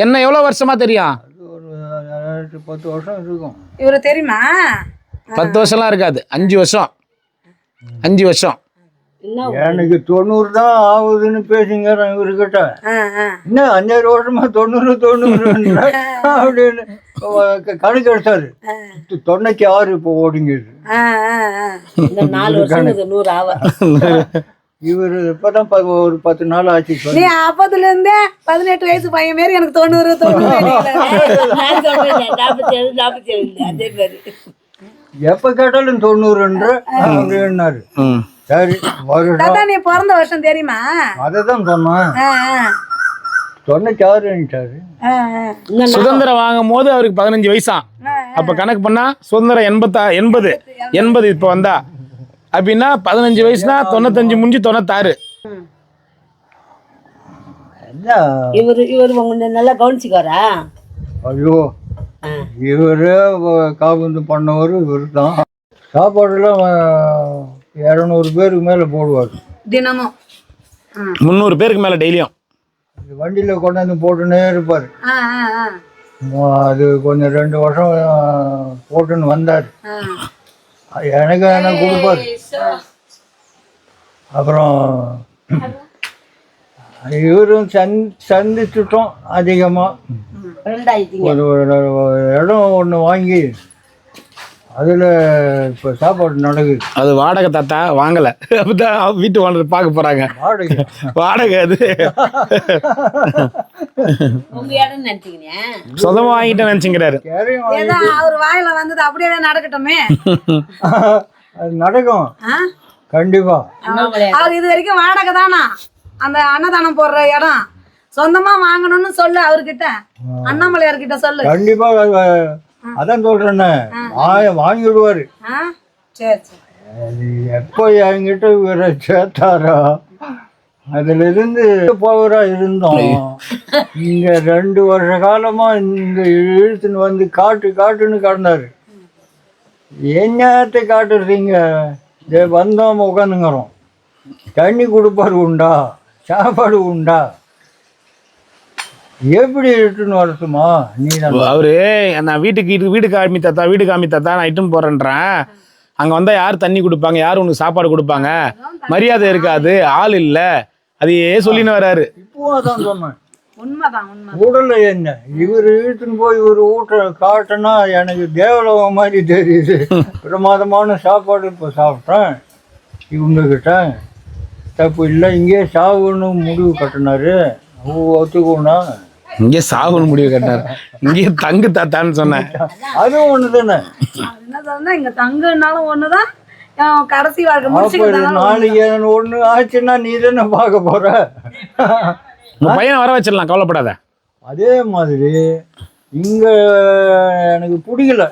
என்ன எவ்வளவு வருஷமா தெரியும்? ஒரு 10 வருஷம் இருக்கும். இவரு தெரியுமா? 10 வருஷம்லாம் இருக்காது, 5 வருஷம். 5 வருஷம். இன்னும் எனக்கு 90 தான் ஆகுதுன்னு பேசுங்க இவர்கிட்ட. இன்னும் 5 வருஷமா 90 அப்படின்னு கணக்கு எடுத்தாரு. 96 இப்போ ஓடிங்கிது. இன்னும் 4 வருஷம் 100 ஆவா. இவர் இப்பதான் ஒரு 10 நாள் ஆச்சு. நீ அப்பத்துல இருந்தே 18 வயசு பையன் மாரி எனக்கு 90 நான் சொல்றேன் 47 47 அதே மாதிரி. எப்ப கேட்டாலும் 90 அப்படின்னாரு. சரி வருஷம் நீ பிறந்த வருஷம் தெரியுமா? அததான் சொன்னேன். 96 சுதந்திரம் வாங்கும் போது அவருக்கு 15 வயசாம். அப்ப கணக்கு பண்ணா சுதந்திரம் 80 இப்ப வந்தா அப்படின்னா 15 வயசுனா 95 முடிஞ்சு 96. இவரு உங்க நல்லா கவனிச்சுக்காரா? ஐயோ இவரு காபந்து பண்ணவர் இவர் தான். சாப்பாடுலாம் 200 பேருக்கு மேல போடுவார் தினமும். 300 பேருக்கு மேல டெய்லியும் வண்டியில கொண்டாந்து போட்டுன்னே இருப்பார். அது கொஞ்சம் 2 வருஷம் போட்டுன்னு வந்தார். எனக்கு என்ன கொடுப்பாரு. அப்புறம் இவரும் சந்திச்சுட்டோம் அதிகமா. ஒரு இடம் ஒன்று வாங்கி அதில் இப்போ சாப்பாடு நடக்குது. அது வாடகை தாத்தா வாங்கலை, அப்பதான் வீட்டு ஓனர் பார்க்க போகிறாங்க. வாடகை அது சொந்தமாக வாங்கிட்டேன்னு நினச்சிங்கிறாரு. அவர் வாயில வந்தது அப்படியே நடக்கட்டுமே. அது நடக்கும் கண்டிப்பா. அவர் இது வரைக்கும் வாடகை தானா அந்த அன்னதானம் போடுற இடம் சொந்தமா வாங்கணும்னு சொல்லு அவர்கிட்ட, அண்ணாமலையார் கிட்ட சொல்லு. கண்டிப்பா அதான் சொல்றேன்னு வாங்கிடுவாரு. எப்போ என்கிட்ட இவரை சேர்த்தாரோ அதுல இருந்து போவரா இருந்தோம். இங்க 2 வருஷ காலமா இங்க இழுத்துன்னு வந்து காட்டுன்னு கடந்தாரு. என்னத்தை காட்டுறீங்க? வந்தோம் உட்காந்துங்கிறோம். தண்ணி கொடுப்பாரு உண்டா, சாப்பாடு உண்டா, எப்படி இட்டுன்னு வரட்டுமா? நீ அவரு நான் வீடு காமி தாத்தா நான் இட்டுன்னு போறேன்றேன். அங்க வந்தா யார் தண்ணி கொடுப்பாங்க, யார் உனக்கு சாப்பாடு கொடுப்பாங்க, மரியாதை இருக்காது, ஆள் இல்ல, அதையே சொல்லின்னு வராரு. இப்போ அதான் சொன்னேன். உடல்ல என்ன இவர் இழுத்துன்னு போய் இவர் ஊட்ட காட்டுனா எனக்கு தேவலோகம் மாதிரி தெரியுது. பிரமாதமான சாப்பாடு இப்போ சாப்பிட்டேன். இவங்க கிட்ட தப்பு இல்லை. இங்கே சாவுன்னு முடிவு கட்டினாரு. ஒத்துக்கணும். இங்கே சாகுன்னு முடிவு கட்டினாரு. இங்கே தங்கு தாத்தான்னு சொன்னேன். அதுவும் ஒண்ணு தானே. இங்க தங்குனாலும் ஒண்ணுதான், கடைசி வாழ்க்கை நாளைக்கு ஒண்ணு ஆச்சுன்னா நீ தானே பார்க்க போற. உங்க பையனை வர வச்சிடலாம், கவலைப்படாத. அதே மாதிரி இங்க எனக்கு பிடிக்கல.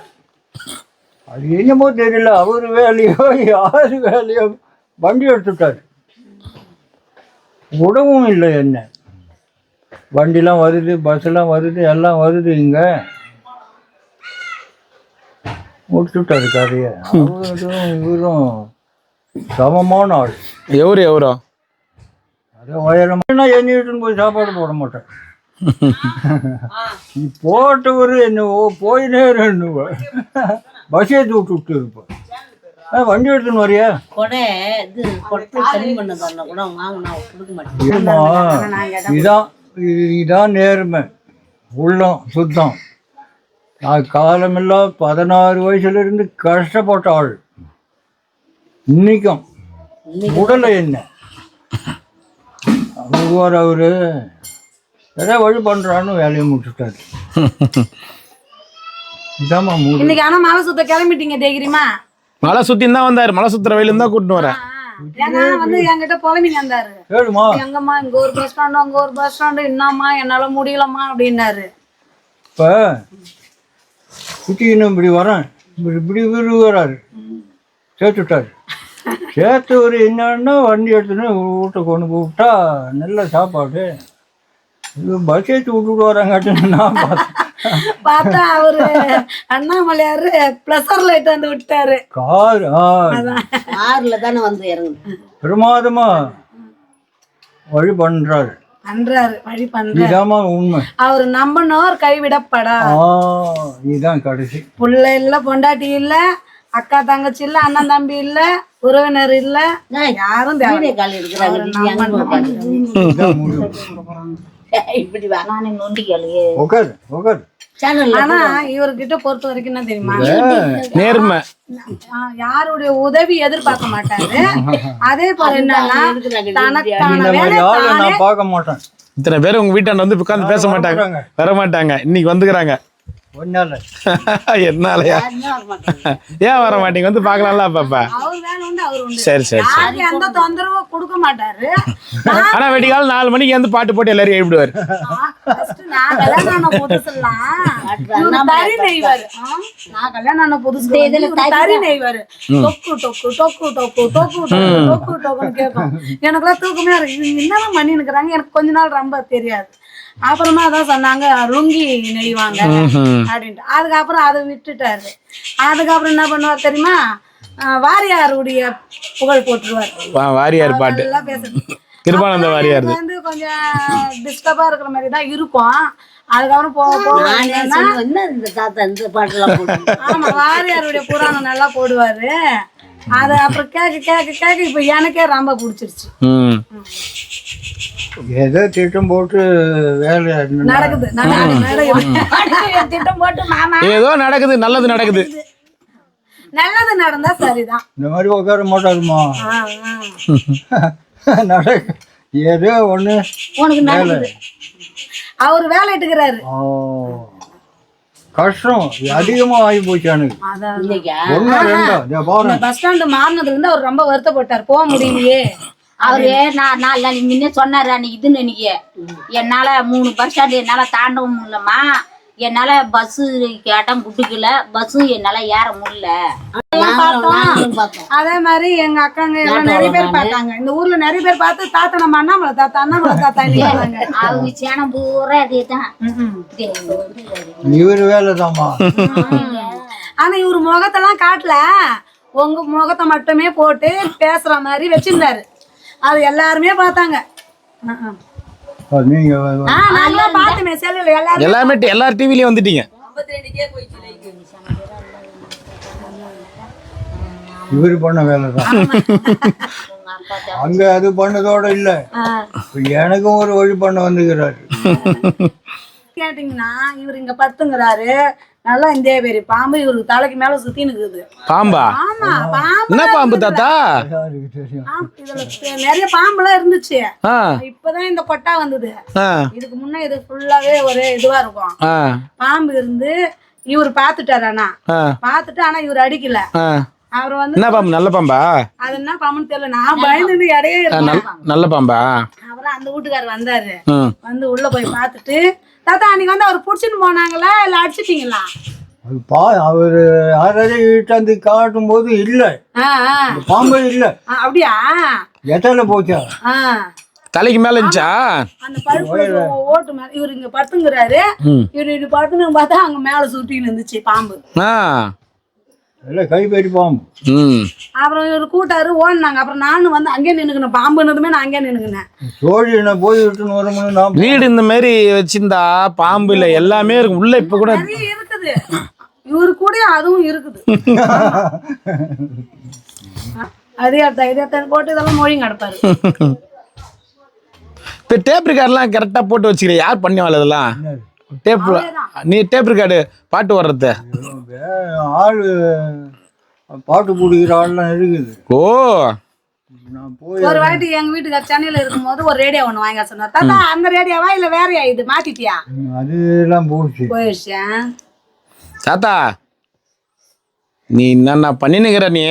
அது என்னமோ தெரியல. அவர் வேலையோ யாரு வேலையோ வண்டி எடுத்துட்டாரு. உடவும் இல்லை. என்ன வண்டிலாம் வருது, பஸ்ஸெல்லாம் வருது, எல்லாம் வருது. இங்க முடிச்சுட்டாரு கதையை. அவரும் இவரும் சமமான ஆள். எவரோ அதே உயரமா என்ன வீட்டுன்னு போய் சாப்பாடு போட மாட்டேன். நீ போட்டவர் என்ன போயினே பஸ் ஏற்றி விட்டு இருப்பேன். வண்டி எடுத்துன்னு வரியா? இதான் நேர்மை, உள்ளம் சுத்தம். நான் காலமெல்லாம் 16 வயசுல இருந்து கஷ்டப்பட்ட ஆள். இன்னைக்கும் உடலை என்ன அவரு ஏதாவது வழி பண்றான்னு வேலையை முடிச்சுட்டாரு. இதாம்மா இன்னைக்கு. ஆனா மலை சுத்த கிளம்பிட்டீங்க தெரியுமா? மலை சுத்தின்னு தான் வந்தாரு. மலை சுத்துற வயல இருந்தா கூட்டின்னு வரேன். வந்து என்கிட்ட புலம்பிங்க வந்தாரு. எங்கம்மா இங்க ஒரு பஸ் ஸ்டாண்டு, அங்க ஒரு பஸ் ஸ்டாண்டு, என்னம்மா என்னால முடியலம்மா அப்படின்னாரு. இப்ப குட்டின்னு இப்படி வரேன், இப்படி வராரு. சேர்த்துட்டாரு. சேர்த்தவர் என்னன்னா வண்டி எடுத்துன்னு வீட்டை கொண்டு போட்டா நல்ல சாப்பாடு. பஸ் ஏற்றி விட்டுட்டு வராங்கன்னு நான் பார்த்தா அவரு அண்ணாமலையாரு பிளஸர் லைட் வந்து விட்டாரு. கார்ல தானே வந்து இறங்கு. பிரமாதமா வழி பண்றாரு. வழி பண்றாரு. உண்மை. அவரு நம்பினோர் கைவிடப்படா. இதுதான் கடைசி. புள்ள இல்ல, பொண்டாட்டி இல்ல, அக்கா தங்கச்சி இல்ல, அண்ணன் தம்பி இல்ல, உறவினர் இல்ல, யாரும் தேவை. கால் எடுக்கிறாங்க இப்படி வா நானே நொண்டி காலையே உட்காரு உட்காரு. சேனல். ஆனா இவர்கிட்ட பொறுத்த வரைக்கும் என்ன தெரியுமா, நேர்மை. யாருடைய உதவி எதிர்பார்க்க மாட்டாரு. அதே போல என்னன்னா தனக்கான இந்த வேலை மாதிரி ஆளை தானே. நான் பார்க்க மாட்டேன். இத்தனை பேர் உங்க வீட்டாண்ட வந்து உட்கார்ந்து பேச மாட்டாங்க, வர மாட்டாங்க. இன்னைக்கு வந்துக்கிறாங்க. ஒன்னால என்னாலயா? ஏன் வர மாட்டீங்க? வந்து பாக்கலாம்ல அப்பப்ப. அவர் வேலை உண்டு, அவர் உண்டு. சரி சரி சரி. யாரும் எந்த தொந்தரவும் கொடுக்க மாட்டாரு. ஆனா வெடிகால 4 மணிக்கு வந்து பாட்டு போட்டு எல்லாரும் எழுப்பிடுவாரு. First நான் கல்யாணம் ஆன புதுசுலாம் இவரு தறி நெய்வாரு. நான் கல்யாணம் ஆன புதுசுல இவரு தறி நெய்வாரு. டொக்கு டொக்கு டொக்கு டொக்கு டொக்கு டொக்கு டொக்கு டொக்குன்னு கேட்கும். எனக்குலாம் தூக்கமே இருக்கு. இவங்க என்னதான் பண்ணி நிக்கிறாங்க, எனக்கு கொஞ்ச நாள் ரொம்ப தெரியாது. அப்புறமா அதான் சொன்னாங்க லுங்கி நெய்வாங்க அப்படின்ட்டு. அதுக்கப்புறம் அதை விட்டுட்டாரு. அதுக்கப்புறம் என்ன பண்ணுவார் தெரியுமா, வாரியாருடைய புகழ் போட்டுருவார். வாரியார் பாட்டு, எல்லாம் பேசுறது கிருபானந்த வாரியார் வந்து கொஞ்சம் டிஸ்டர்பா இருக்கிற மாதிரி தான் இருக்கும். அதுக்கப்புறம் போக போக என்ன இந்த தாத்தா இந்த பாட்டெல்லாம் போட்டு ஆமா வாரியாருடைய புராணம் நல்லா போடுவாரு. அது அப்புறம் கேட்க கேட்க கேட்க இப்ப எனக்கே ரொம்ப பிடிச்சிருச்சு. ஏதோ திட்டம் போட்டு வேலை நடக்குது திட்டம் போட்டு மாமா ஏதோ நடக்குது, நல்லது நடக்குது. நல்லது நடந்தா சரிதான். இந்த மாதிரி உட்கார மாட்டாருமா. நடக்கு ஏதோ ஒண்ணு உனக்கு நடக்குது. அவரு வேலை எடுக்கிறாரு. கஷ்டம் அதிகமா ஆகி போச்சு எனக்கு. இல்லையா ஒண்ணு ரெண்டா பாருங்க. பஸ் ஸ்டாண்டு மாறினதுல இருந்து அவர் ரொம்ப வருத்தப்பட்டார், போக முடியலையே. அவரு நான் 4 நாளைக்கு முன்னே சொன்னாரு அன்னைக்கு இதுன்னு இன்னைக்கு என்னால 3 பஸ் ஸ்டாண்டு என்னால தாண்டவும் முடியலம்மா, என்னால பஸ் கேட்டம் குட்டுக்கல, பஸ் என்னால ஏற முடியல. அதே மாதிரி எங்க அக்காங்க எல்லாம் நிறைய பேர் பார்த்தாங்க. இந்த ஊர்ல நிறைய பேர் பார்த்து தாத்தா நம்ம அண்ணாமலை தாத்தா அண்ணாமலை தாத்தா அவங்க சேனம் பூரா அதேதான். இவரு வேலைதாம்மா. ஆனா இவரு முகத்தெல்லாம் காட்டல, உங்க முகத்தை மட்டுமே போட்டு பேசுற மாதிரி வச்சிருந்தாரு. அது எல்லாருமே பார்த்தாங்க. நீங்க நல்லா பார்த்துமே செல்லுல எல்லாருமே எல்லார் டிவிலயும் வந்துட்டீங்க. இவரு பண்ண வேலைதான். அங்க அது பண்ணதோட இல்ல, எனக்கும் ஒரு வழி பண்ண வந்துக்கிறாரு. கேட்டீங்கன்னா இவர் இங்க படுத்துங்கிறாரு, நல்லா இந்த பெரிய பாம்பு இவருக்கு தலைக்கு மேல சுத்தி நிக்குது. பாம்பா? ஆமா பாம்பு. என்ன பாம்பு தாத்தா? இதுல நிறைய பாம்புலாம் இருந்துச்சு. இப்பதான் இந்த கொட்டா வந்தது. இதுக்கு முன்ன இது ஃபுல்லாவே ஒரே இதுவா இருக்கும். பாம்பு இருந்து இவர் பாத்துட்டாரு. ஆனா பாத்துட்டு ஆனா இவர் அடிக்கல. அவர் வந்து என்ன பாம்பு? நல்ல பாம்பா? அது என்ன பாம்புன்னு தெரியல, நான் பயந்து இடையே நல்ல பாம்பா? அப்புறம் அந்த வீட்டுக்காரர் வந்தாரு, வந்து உள்ள போய் பாத்துட்டு தாத்தா அன்னைக்கு வந்து அவர் புடிச்சுட்டு போனாங்களா இல்ல அடிச்சிட்டீங்களா? அவரு யாராவது வீட்டாந்து காட்டும் போது இல்ல, பாம்பு இல்ல. அப்படியா? எத்தனை போச்சா? தலைக்கு மேல இருந்துச்சா? அந்த பழுப்பு ஓட்டு மேல இவரு இங்க படுத்துங்கிறாரு. இவரு இப்படி படுத்துன்னு பார்த்தா அங்க மேல சுட்டின்னு இருந்துச்சு பாம்பு. கைப்பேடி பாம்பு. அப்புறம் இவரு கூட்டாரு ஓடினாங்க. அப்புறம் நானும் வந்து அங்கே நின்னுக்கினேன். பாம்புனதுமே நான் அங்கே நின்னுக்கினேன். சோழி போய் விட்டுன்னு வரணும். வீடு இந்த மாதிரி வச்சிருந்தா பாம்பு இல்ல எல்லாமே இருக்கு உள்ள. இப்ப கூட நிறைய இருக்குது இவரு கூட, அதுவும் இருக்குது. அதே இதை போட்டு இதெல்லாம் மொழிங்க கிடப்பாரு. இப்ப டேப் ரெக்கார்ட்லாம் கரெக்டா போட்டு வச்சுக்கிறேன். யார் பண்ணுவாள் இதெல்லாம்? நீ டேப் ரெக்கார்டு பாட்டு வர்றது ஆளு பாட்டு பிடிக்கிற ஆள்லாம் இருக்குது. ஓ ஒரு வாட்டி எங்க வீட்டுக்கு சென்னையில இருக்கும்போது ஒரு ரேடியோ ஒண்ணு வாங்க சொன்னார். தாத்தா அந்த ரேடியோவா இல்ல வேறையா இது மாத்திட்டியா? அதெல்லாம் போயிடுச்சு. தாத்தா நீ என்ன பண்ணினுக்கிற? நீ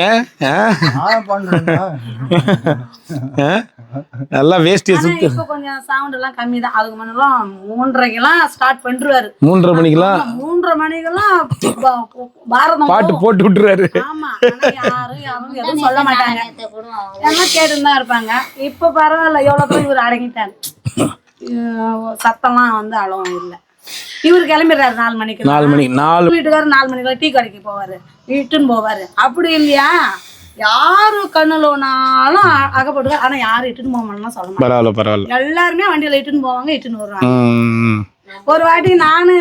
நல்லா வேஸ்டிய சுத்து. இப்ப கொஞ்சம் சவுண்ட் எல்லாம் கம்மி தான். அதுக்கு முன்னெல்லாம் 3:30க்கெல்லாம் ஸ்டார்ட் பண்ணிடுவாரு. 3:30 மணிக்கெல்லாம் 3:30 மணிக்கெல்லாம் பாரதம் பாட்டு போட்டு விட்டுருவாரு. ஆமா, யாரும் எதுவும் சொல்ல மாட்டாங்க, எல்லாம் கேட்டுதான் இருப்பாங்க. இப்ப பரவாயில்ல, எவ்வளவு பேர் இவர் அடங்கிட்டாரு. சத்தம்லாம் வந்து அளவும் இல்லை. இவரு கிளம்பிடுறாரு 4 மணிக்கு. 4 மணிக்கு வீட்டுக்காரர் 4 மணிக்கு டீ கடைக்கு போவாரு, இட்டுன்னு போவாரு. அப்படி இல்லையா, யாரு கண்ணுலனாலும் அகப்படுவார். ஆனா யாரும் இட்டுன்னு போக மாட்டோம்னா சொல்ல மாட்டாங்க. பரவாயில்ல, எல்லாருமே வண்டியில இட்டுன்னு போவாங்க, இட்டுன்னு வருவாங்க. ஒரு வாட்டி நானு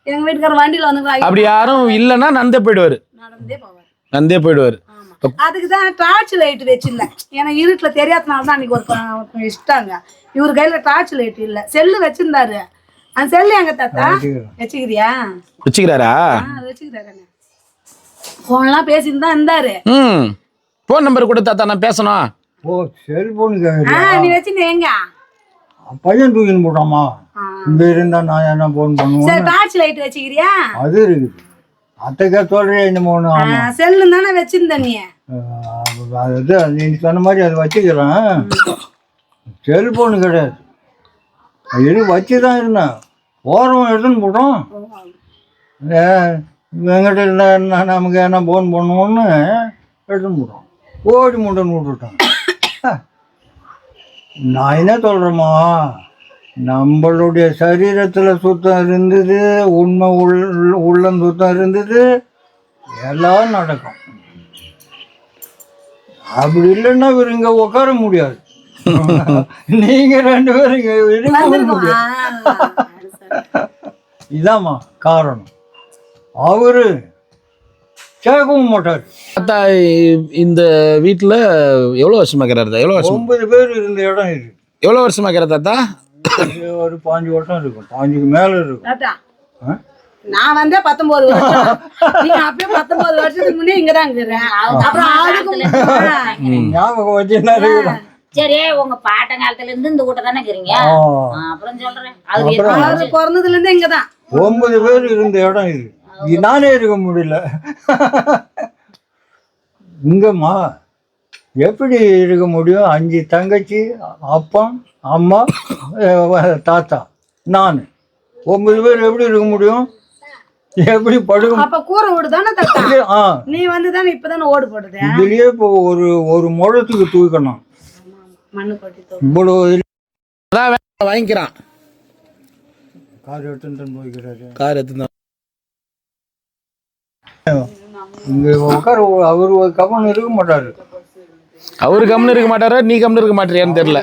எங்க வீட்டுக்காரர் வண்டியில வந்து அப்படி யாரும் இல்லைன்னா நடந்தே போயிடுவாரு. நடந்தே போவாரு. நந்தே போயிடுவாரு. அதுக்கு தான் டார்ச் லைட் வச்சிருந்தேன். ஏன்னா இருட்டுல தெரியாதனால தான் அன்னைக்கு ஒருத்தன் இஷ்டாங்க. இவர் கையில டார்ச் லைட் இல்ல, செல்லு வச்சிருந்தாரு. அந்த செல்லு எங்க தாத்தா வச்சுக்கிறியா? வச்சுக்கிறாரா? வச்சுக்கிறாரு. போன்லாம் பேசிட்டு தான் இருந்தாரு. போன் நம்பர் கொடு தாத்தா, நான் பேசணும். ஓ செல்போனுக்கு நீ வச்சுட்டு எங்க பையன் தூக்கின்னு போட்டாமா? இங்க இருந்தா நான் என்ன போன் பண்ணுவேன். சரி டார்ச் லைட் வச்சுக்கிறியா? அது இருக்குது. அத்தைக்கா சொல்றேன் இந்த மூணு. செல்லு தானே வச்சிருந்த நீ. அது நீ சொன்ன மாதிரி அதை வச்சுக்கிறேன். செல்போனு கிடையாது. இது வச்சுதான் இருந்தேன். ஓரம் எடுத்துன்னு போட்டோம். எங்கிட்ட இருந்தா நமக்கு என்ன போன் பண்ணுவோன்னு எடுத்துன்னு போட்டோம். ஓடி முட்டைன்னு விட்டுட்டோம். நான் என்ன சொல்கிறேம்மா, நம்மளுடைய சரீரத்தில் சுத்தம் இருந்தது, உண்மை உள்ளம் சுத்தம் இருந்தது, எல்லாம் நடக்கும். அப்படி இல்லைன்னா இவர் இங்கே உட்கார முடியாது. நீங்கள் 2 பேரும் இங்கே இருக்க முடியாது. இதாம்மா காரணம். அவரு கேட்கவும் மாட்டார். தாத்தா இந்த வீட்டில் எவ்வளோ வருஷமா இருக்கிறாரு? எவ்வளோ வருஷம்? 9 பேர் இருந்த இடம் இது. எவ்வளோ வருஷமா இருக்கிற தாத்தா? ஒரு 5 வருஷம் இருக்கும். 5க்கு மேலே இருக்கும். நான் வந்தே 19 வருஷம். நீ அப்பயே 19 வருஷத்துக்கு முன்னே இங்கதான் இருக்கிறேன். ஞாபகம் வச்சுன்னா இருக்கிறேன். சரி, உங்க பாட்டங்காலத்துல இருந்து இந்த வீட்டை தானே இருக்கிறீங்க. அப்புறம் சொல்றேன், அவரு பிறந்ததுல இருந்து இங்கதான். 9 பேர் இருந்த இடம் இது. நானே இருக்க முடியல. இங்கம்மா எப்படி இருக்க முடியும்? 5 தங்கச்சி, அப்பா, அம்மா, தாத்தா, நான் 9 பேர் எப்படி இருக்க முடியும்? எப்படி படுக்க? அப்ப கூரை ஓடு தானே தாத்தா? நீ வந்து தானே இப்பதானே ஓடு போடுது. இதுலயே இப்போ ஒரு முழத்துக்கு தூக்கணும். மண்ணு கொட்டி இவ்வளவு வாங்கிக்கிறான். கார் எடுத்துட்டு போய்க்கிறாரு. கார் எடுத்து இங்க உட்கார அவரு கவனம் இருக்க மாட்டாரு. அவரு கம்னு இருக்க மாட்டாரா, நீ கம்னு இருக்க மாட்டியான்னு தெரியல.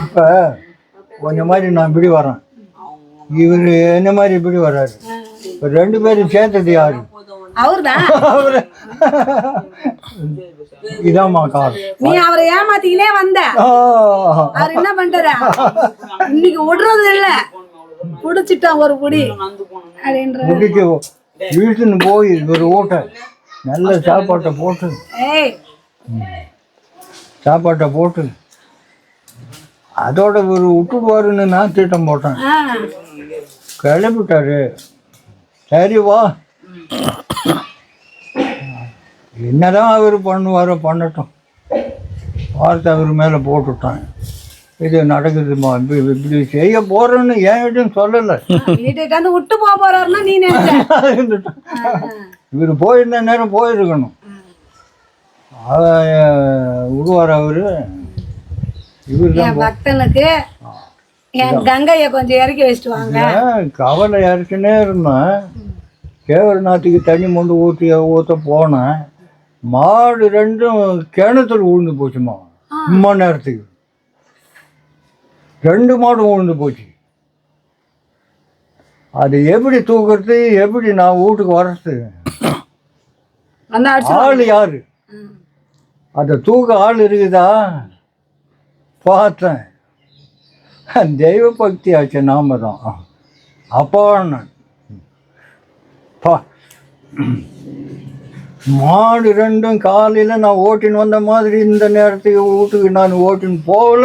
இப்ப கொஞ்ச மாதிரி நான் இப்படி வரேன், இவரு என்ன மாதிரி இப்படி வர்றாரு. இப்ப 2 பேரும் சேர்த்தது யாரு? அவர்தான். இதாம்மா காரணம். நீ அவரை ஏமாத்திக்கினே வந்த. அவர் என்ன பண்றாரா? இன்னைக்கு விடுறது இல்ல, குடிச்சிட்டான் ஒரு குடி அப்படின்ற. முடிச்சு வீட்டுன்னு போய் ஒரு ஓட்டை நல்ல சாப்பாட்டை போட்டு அதோட ஒரு விட்டுடுவாருன்னு நான் திட்டம் போட்டேன். கிளம்பிட்டாரு. சரி வா, என்னதான் அவர் பண்ணுவாரோ பண்ணட்டும், வார்த்தை அவர் மேலே போட்டுட்டான். இது நடக்குதுமா, இப்படி செய்ய போறேன்னு என்கிட்டயும் சொல்லலை. விட்டு போக போறாருன்னா நீ இவர் போயிருந்த நேரம் போயிருக்கணும். விடுவார் அவரு. இவர் பக்தனுக்கு என் கங்கையை கொஞ்சம் இறக்கி வச்சுட்டு வாங்க. கவலை இறக்கினே இருந்தேன். கேவரநாத்துக்கு தண்ணி மொண்டு ஊற்ற போனேன். மாடு 2 கிணத்துல விழுந்து போச்சுமா. இம்மா நேரத்துக்கு 2 மாடும் விழுந்து போச்சு. அது எப்படி தூக்குறது, எப்படி நான் வீட்டுக்கு வர்றது? ஆள் யாரு? அதை தூக்க ஆள் இருக்குதா? பார்த்தேன். தெய்வ பக்தி ஆச்சு. நாம தான் அப்பா மாடு 2 காலையில் நான் ஓட்டின்னு வந்த மாதிரி இந்த நேரத்துக்கு வீட்டுக்கு நான் ஓட்டின்னு போகல.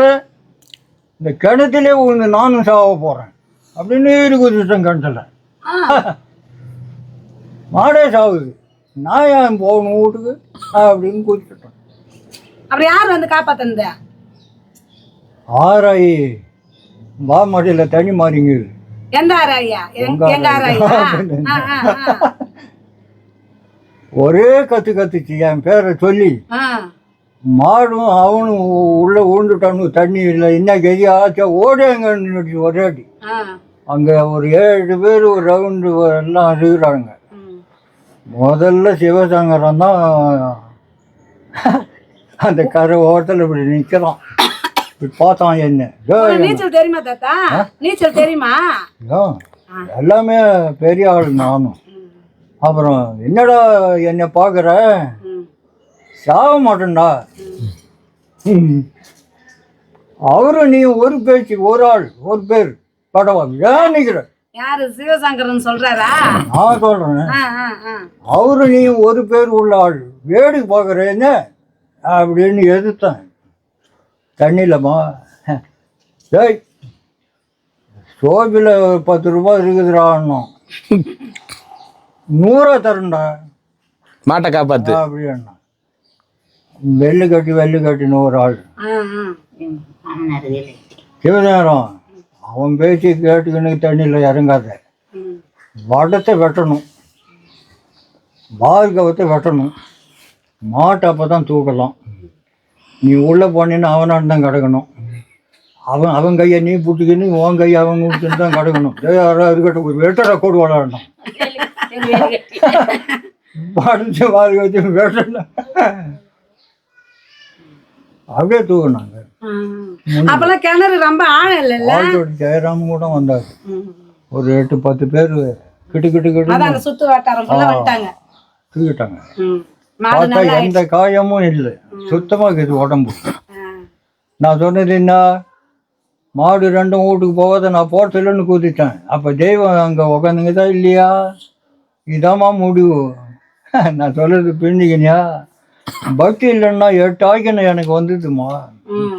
இந்த கிணத்துலேயே விழுந்து நானும் சாவ போகிறேன் அப்படின்னு குதிச்சிட்டேன் கிணத்துல. மாடே சாவுது, நான் ஏன் போகணும் வீட்டுக்கு அப்படின்னு குதிச்சிட்டேன். அப்புறம் யார் வந்து காப்பாத்தந்த? ஆராயி மாடியில் தண்ணி மாறிங்குது. எந்த ஆராயா? எங்க ஆராயா? ஒரே கத்துச்சு என் பேரை சொல்லி. மாடும் அவனும் உள்ள விழுந்துட்டானு, தண்ணி இல்லை, என்ன கெதி ஆச்சா ஓடேங்க நின்றுச்சு ஒரே அடி. அங்கே ஒரு 7 பேர் ஒரு ரவுண்டு எல்லாம் இருக்கிறாங்க. முதல்ல சிவசங்கரம் தான் அந்த கரை ஓரத்தில் இப்படி நிற்கிறான். இப்படி பார்த்தான் என்ன. நீச்சல் தெரியுமா தாத்தா? நீச்சல் தெரியுமா? எல்லாமே பெரிய ஆள் நானும். அப்புறம் என்னடா என்னை பார்க்குற, சாக மாட்டேன்டா. அவரும் நீ ஒரு பேச்சு, ஒரு ஆள் ஒரு பேர் படவா ஏன் நிற்கிற? யாரு சிவசங்கரன் சொல்றாரா? நான் சொல்றேன், அவரு நீ ஒரு பேர் உள்ள ஆள், வேடிக்கை பார்க்குறேன்னு அப்படின்னு எதிர்த்தேன். தண்ணியிலம்மா டேய் சோபில் 10 ரூபா இருக்குதுடான்னு 100 தரண்டா மாட்டை காப்பாத்து அப்படின்னா வெள்ளு கட்டின்னு ஒரு ஆள் சிவநேரம் அவன் பேச்சு கேட்டுக்கின்னு தண்ணியில் இறங்காத. வடத்தை வெட்டணும், பார்கவத்தை வெட்டணும், மாட்டை அப்போ தான் தூக்கலாம். நீ உள்ளே போனீன்னு அவனாண்டு தான் கிடக்கணும். அவன் கையை நீ புட்டிக்கின்னு உன் கையை அவன் கொடுத்துன்னு தான் கிடக்கணும். யாராவது இருக்கட்டும், ஒரு வெட்டரை கோடு விளாடணும். படைச்சு வாழ்க்கை வச்சு வெட்டணும், அப்படியே தூக்கினாங்க. அப்பெல்லாம் கிணறு ரொம்ப ஆழம் இல்லைல்ல. ஜெயராமன் கூட வந்தார். ஒரு 8-10 பேர் கிட்டு சுத்து வட்டாரம் வந்துட்டாங்க, தூக்கிட்டாங்க. பார்த்தா எந்த காயமும் இல்லை, சுத்தமாக இருக்குது உடம்பு. நான் சொன்னது என்ன, மாடு 2 வீட்டுக்கு போகாத நான் போகிறதில்லன்னு கூத்திட்டேன். அப்போ தெய்வம் அங்கே உக்காந்துங்கதா இல்லையா, இதாம்மா முடிவு. நான் சொல்றது பிரிஞ்சுக்கினியா, பக்தி இல்லைன்னா 8 ஆக்கினம் எனக்கு வந்ததுமா,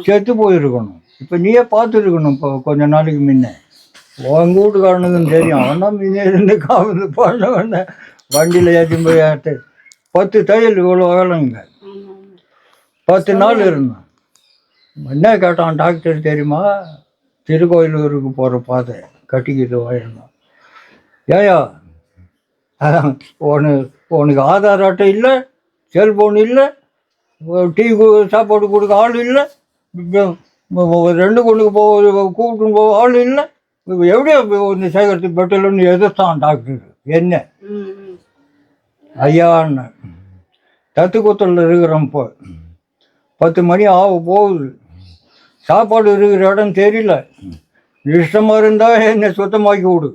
செத்து போயிருக்கணும். இப்போ நீயே பார்த்துருக்கணும். இப்போ கொஞ்ச நாளைக்கு முன்ன உங்கள் வீட்டுக்காரனுக்குன்னு தெரியும், அவன் தான் முன்னே இருந்து காவல் பண்ண வண்டியில் ஏற்றி போய் 10 தையல் இவ்வளோ வேலைங்க. 10 நாள் இருந்தான். என்ன கேட்டான் டாக்டர் தெரியுமா, திருக்கோயிலூருக்கு போகிற பாதை கட்டிக்கிட்டு வாழணும். ஏயா உனக்கு ஆதார் அட்டை இல்லை, செல்ஃபோன் இல்லை, டீ சாப்பாடு கொடுக்க ஆள் இல்லை, 2 கொண்டுக்கு கூப்பிட்டு போக ஆள் இல்லை, எப்படியா ஒன்று சேகரித்து பெட்டலன்னு எதிர்த்தான் டாக்டர். என்ன ஐயான்னு தத்துக்குத்தலில் இருக்கிறோம். இப்போ 10 மணி ஆக போகுது, சாப்பாடு இருக்கிற இடம் தெரியல. இஷ்டமாக இருந்தால் என்னை சுத்தமாக்கி விடு,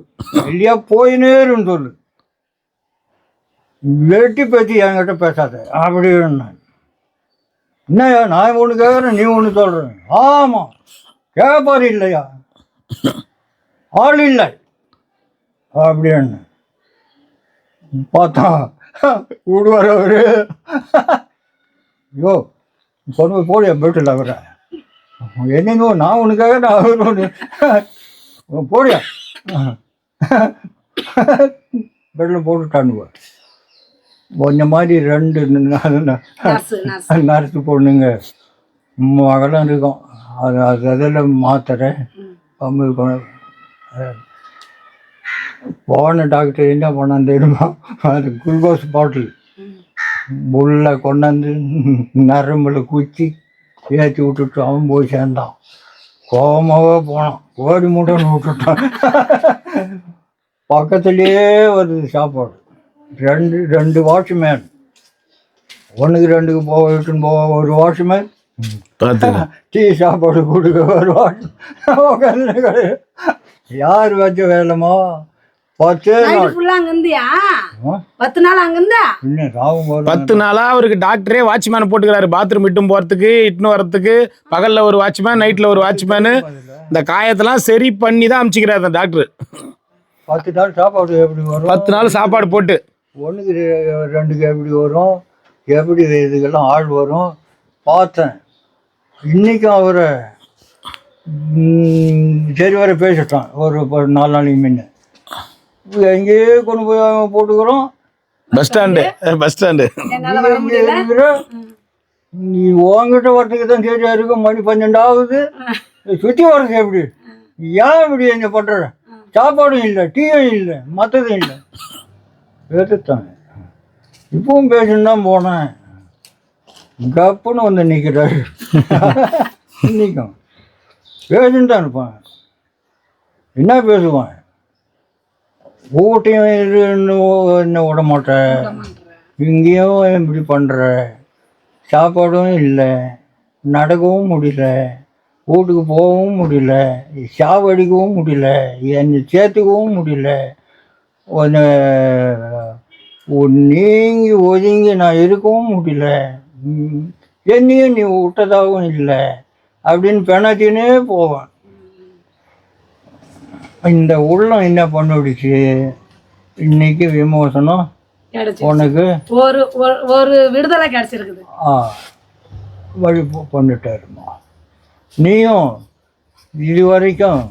இல்லையா போயினேருன்னு சொல்லு, வெட்டி பேச்சு என்கிட்ட பேசாத அப்படின்னு. என்னையா நான் ஒன்று கேட்குறேன், நீ ஒன்று சொல்கிறேன். ஆமாம் கேட்பாரு இல்லையா, ஆள் இல்லை அப்படின்னு பார்த்தா விடுவார் அவரு. ஐயோ கொண்டு போய் போடியா பெட்டில் அவரை என்னங்கோ, நான் ஒன்று கேட்குறேன், அவர் ஒன்று போடியா பெட்டில் போட்டுட்டானுவா. கொஞ்சம் மாதிரி 2 நர்ஸு பொண்ணுங்க மகளும் இருக்கும். அதில் மாத்திரை கம்மி போன டாக்டர் என்ன பண்ணான்னு தெரியுமா, அது குளுக்கோஸ் பாட்டில் உள்ள கொண்டாந்து நரம்பில் குச்சி ஏற்றி விட்டுட்டு அவன் போய் சேர்ந்தான். கோமாவே போனான், ஓடி மூட்டன்னு விட்டுட்டான். பக்கத்துலேயே வருது சாப்பாடு. 2 வாட்ச்மேன், 1க்கு 2க்கு போயிட்டுன்னு போக ஒரு வாட்ச்மேன், டீ சாப்பாடு கொடுக்க ஒரு வாட்ச்மேன். யார் வச்ச வேலைமோ 10 நாள் 10 நாள் அங்கிருந்தா 10 நாளா அவருக்கு டாக்டரே வாட்ச்மேன் போட்டுக்கிறாரு. பாத்ரூம் இட்டும் போறதுக்கு இட்டுன்னு வர்றதுக்கு பகல்ல ஒரு வாட்ச்மேன், நைட்ல ஒரு வாட்ச்மேனு. இந்த காயத்தெல்லாம் சரி பண்ணி தான் அனுப்பிச்சிக்கிறாரு அந்த டாக்டர். 10 நாள் சாப்பாடு எப்படி வரும்? 10 நாள் சாப்பாடு போட்டு 1க்கு 2க்கு எப்படி வரும், எப்படி இதுக்கெல்லாம் ஆள் வரும் பார்த்தேன். இன்றைக்கும் அவரை சரி வர பேசிட்டான். ஒரு 4 நாளைக்கு முன்ன எங்கேயே கொண்டு போய் போட்டுக்கிறோம். பஸ் ஸ்டாண்டு நீ உங்ககிட்ட வரத்துக்கு தான் சரியா இருக்கும். மணி 12 ஆகுது, சுற்றி வர்றது எப்படி, ஏன் இப்படி என்ன பண்ணுற? சாப்பாடும் இல்லை, டீயும் இல்லை, மற்றதும் இல்லை. எடுத்தாங்க. இப்பவும் பேசணும் தான் போனேன். கப்புன்னு வந்து நிற்கிறாரு. நிற்கும் பேசுன்னு தான் இருப்பான். என்ன பேசுவான், ஊட்டையும் என்ன விட மாட்டேன், இங்கேயும் இப்படி பண்ணுற, சாப்பாடும் இல்லை, நடக்கவும் முடியல, வீட்டுக்கு போகவும் முடியல, சாவடிக்கவும் முடியல, என்னை சேர்த்துக்கவும் முடியல. நீங்கி ஒதுங்கி நான் இருக்கவும் முடியல. என்னையும் நீ விட்டதாகவும் இல்லை அப்படின்னு பெணாத்தினே போவேன். இந்த உள்ளம் என்ன பண்ணிடுச்சு, இன்னைக்கு விமோசனம் உனக்கு ஒரு விடுதலை கிடைச்சிருக்குது. வழி பண்ணிட்டாருமா. நீயும் இது வரைக்கும்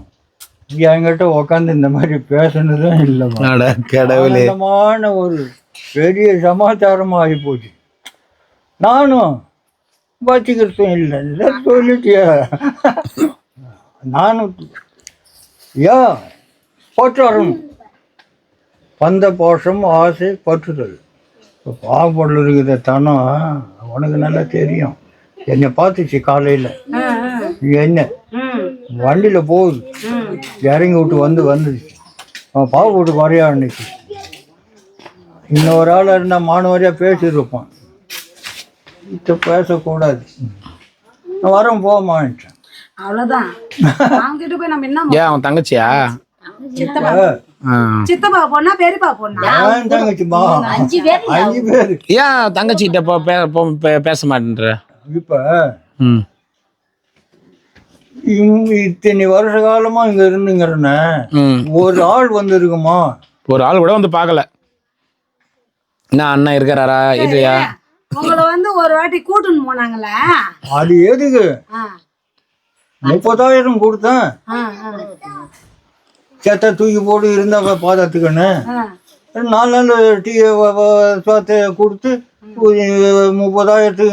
என்கிட்ட உக்காந்து இந்த மாதிரி பேசுனதும் இல்லைம்மா. ஆனந்தமான ஒரு பெரிய சமாச்சாரமாக ஆகி போச்சு. நானும் வச்சுக்கிறதும் இல்லை சொல்லிட்டியா. நானும் ஏன் பற்றணும் பந்த போஷம் ஆசை பற்றுதல். இப்போ பாவப்படல இருக்கிற தனம் உனக்கு நல்லா தெரியும். என்னை பார்த்துச்சு காலையில், என்ன வண்டியில் போகுது, இறங்கி விட்டு வந்துச்சு. அவன் பாவ வீட்டுக்கு வரையா அன்னைக்கு. இன்னொரு ஆள் இருந்தால் மாணவரியாக பேசியிருப்பான். இப்போ பேசக்கூடாது, நான் வரேன் போமான்ட்டேன். அவ்வளவுதான். அவங்கிட்ட போய் நம்ம என்ன ஏன் அவன் தங்கச்சியா? சித்தப்பா பொண்ணா பெரியப்பா பொண்ணா? தங்கச்சிமா 5 பேர். 5 பேர். ஏன் தங்கச்சிக்கிட்ட பேச மாட்டேன்ற? இப்ப இத்தனை வருஷ காலமா இங்க இருந்துங்கிறன ஒரு ஆள் வந்து இருக்குமா? ஒரு ஆள் கூட வந்து பார்க்கல. என்ன அண்ணன் இருக்கிறாரா இல்லையா? உங்களை வந்து ஒரு வாட்டி கூட்டுன்னு போனாங்கல்ல, அது எதுக்கு 30,000 கொடுத்தேன். சேத்த தூக்கி போட்டு இருந்தா பாதத்துக்குன்னு 4 நாள் டீ சோத்தை கொடுத்து 30,000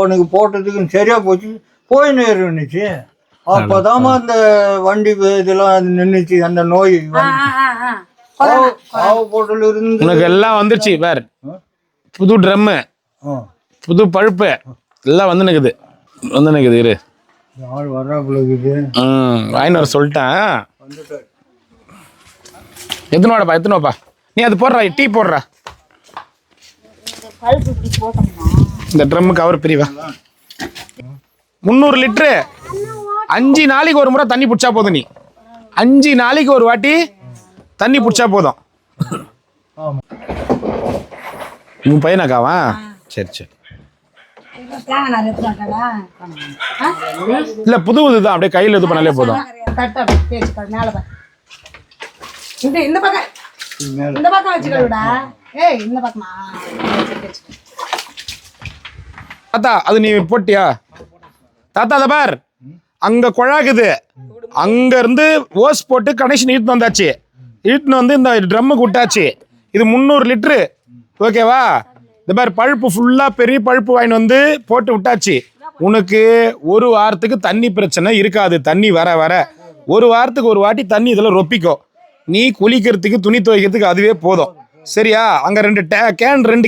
உனக்கு போட்டதுக்கு சரியா போச்சு. போய் நேருச்சு. அப்பதாமா அந்த வண்டி இதெல்லாம் நின்றுச்சு. அந்த நோய் போட்டல இருந்து உனக்கு எல்லாம் வந்துருச்சு. வேற புது ட்ரம்மு, புது பழுப்பு எல்லாம் வந்து நிக்குது. இரு ஆள் வர்றாப்புலக்குது. வாங்கிட்டு வர சொல்லிட்டேன். எத்தனோப்பா நீ அது போடுறா, டீ போடுறா. இந்த ட்ரம் கவர் பிரிவா 300 லிட்டரு 5 நாளைக்கு ஒரு முறை தண்ணி பிடிச்சா போதும். நீ 5 நாளைக்கு ஒரு வாட்டி தண்ணி பிடிச்சா போதும். உன் பையனாக்காவா? சரி இல்ல புது இதுதான், அப்படியே கையில் இது பண்ணாலே போதும். இந்த பக்கம் வச்சுக்கடா. ஏய் இந்த பக்கமா தாத்தா அது நீ போட்டியா தாத்தா? அத பார், அங்க குழாக்குது. அங்க இருந்து ஓஸ் போட்டு கனெக்ஷன் இழுத்து வந்தாச்சு. இழுத்துன்னு வந்து இந்த ட்ரம்முக்கு விட்டாச்சு. இது 300 லிட்டரு. ஓகேவா? இந்த மாதிரி பழுப்பு ஃபுல்லா பெரிய பழுப்பு வாங்கிட்டு வந்து போட்டு விட்டாச்சு. உனக்கு ஒரு வாரத்துக்கு தண்ணி பிரச்சனை இருக்காது. தண்ணி வர வர ஒரு வாரத்துக்கு ஒரு வாட்டி தண்ணி இதில் ரொப்பிக்கோ. நீ குளிக்கிறதுக்கு துணி துவைக்கிறதுக்கு அதுவே போதும். சரியா? அங்கே 2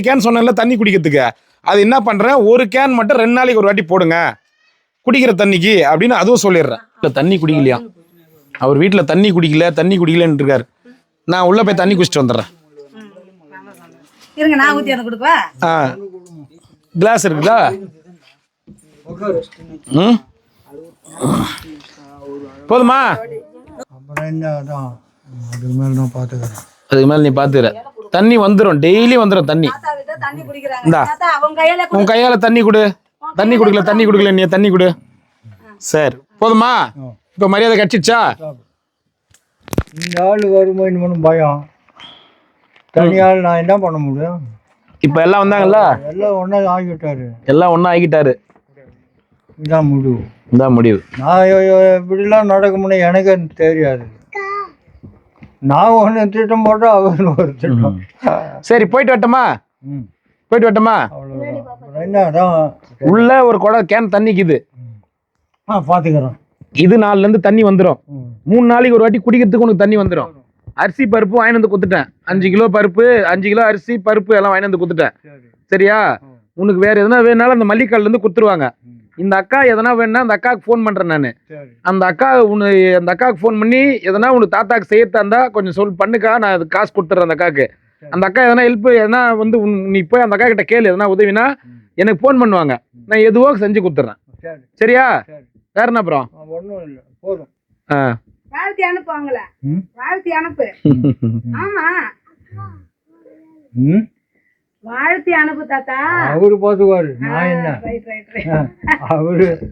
கேன் சொன்னல தண்ணி குடிக்கிறதுக்கு. அது என்ன பண்ணுறேன், ஒரு கேன் மட்டும் 2 நாளைக்கு ஒரு வாட்டி போடுங்க குடிக்கிற தண்ணிக்கு அப்படின்னு அதுவும் சொல்லிடுறேன். இல்லை தண்ணி குடிக்கலையா, அவர் வீட்டில் தண்ணி குடிக்கலன்னு இருக்காரு. நான் உள்ளே போய் தண்ணி குடிச்சிட்டு வந்துடுறேன். இருங்க, நான் ஊற்றி அதை கொடுப்பேன். கிளாஸ் இருக்குதா? போதுமா? அப்புறம் என்ன, அதான் அதுக்கு மேலே நான் பார்த்துக்கிறேன். அதுக்கு மேலே நீ பார்த்துக்கிற. தண்ணி வந்துடும், டெய்லி வந்துடும் தண்ணி. இந்தா உன் கையால தண்ணி கொடு. தண்ணி குடிக்கல நீ தண்ணி கொடு. சரி போதுமா? இப்போ மரியாதை கிடைச்சிச்சா? இந்த ஆள் வரும்போது இன்னும் பயம். தனியால் நான் என்ன பண்ண முடியும்? இப்போ எல்லாம் வந்தாங்கல்ல, எல்லாம் ஒன்றா ஆகிட்டாரு. எல்லாம் ஒன்றா ஆகிட்டாரு. இதான் முடிவு. இதான் முடிவு. நான் இப்படிலாம் நடக்கும்னு எனக்கு தெரியாது. நான் ஒன்று திட்டம் போட்டோம், அவர் ஒரு திட்டம். சரி போயிட்டு வரட்டுமா? போயிட்டு வரட்டுமா? அவ்வளோதான். என்னதான் உள்ள ஒரு குடம் கேன் தண்ணிக்குது. பார்த்துக்கிறோம். இது 4 இருந்து தண்ணி வந்துடும். 3 நாளைக்கு ஒரு வாட்டி குடிக்கிறதுக்கு உனக்கு தண்ணி வந்துடும். அரிசி பருப்பு வாங்கிட்டு வந்து கொடுத்துட்டேன். 5 கிலோ பருப்பு, 5 கிலோ அரிசி பருப்பு எல்லாம் வாங்கிட்டு வந்து கொடுத்துட்டேன். சரியா? உனக்கு வேற எதனா வேணாலும் அந்த மல்லிகால்ல இருந்து கொடுத்துருவாங்க. இந்த அக்கா எதனா வேணா அந்த அக்காவுக்கு ஃபோன் பண்றேன் நான். அந்த அக்காவுக்கு ஃபோன் பண்ணி எதனா உனக்கு தாத்தாக்கு செய்யறதா இருந்தா கொஞ்சம் பண்ணுக்கா, நான் அது காசு கொடுத்துட்றேன் அந்த அக்காவுக்கு. அந்த அக்கா எதனா ஹெல்ப் எதனா வந்து நீ போய் அந்த அக்கா கிட்ட கேளு, எதனா உதவினா எனக்கு ஃபோன் பண்ணுவாங்க. நான் எதுவோ செஞ்சு கொடுத்துட்றேன். சரியா? வேற என்ன அப்புறம்? ஒன்றும் இல்லை, போதும். ஆ. வாழ்த்தி அனுப்புவாங்கள, ம் வாழ்த்தி அனுப்பு. ஆமா, ம் வாழ்த்தி அனுப்பு தாத்தா. அவரு பார்த்துக்குவாரு, நான் என்ன. Right right right.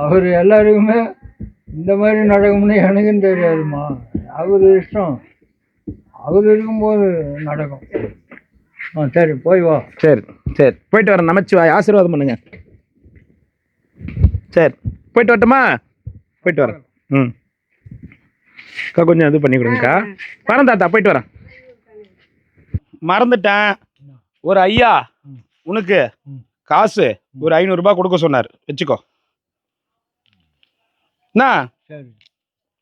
அவரு எல்லாருக்குமே இந்த மாதிரி நடக்கும்னு எனக்கும் தெரியாதுமா. அவரு இஷ்டம், அவர் இருக்கும்போது நடக்கும். சரி, போய் வா. சரி சரி, போயிட்டு வரேன். நமச்சிவாய் ஆசீர்வாதம் பண்ணுங்க. சரி, போயிட்டு வரட்டுமா? போயிட்டு வரேன். ம் அக்கா கொஞ்சம் இது பண்ணி கொடுங்கக்கா. வரேன் தாத்தா, போயிட்டு வரேன். மறந்துட்டேன், ஒரு ஐயா உனக்கு காசு ஒரு 500 ரூபாய் கொடுக்க சொன்னார், வச்சுக்கோ. என்ன சரி,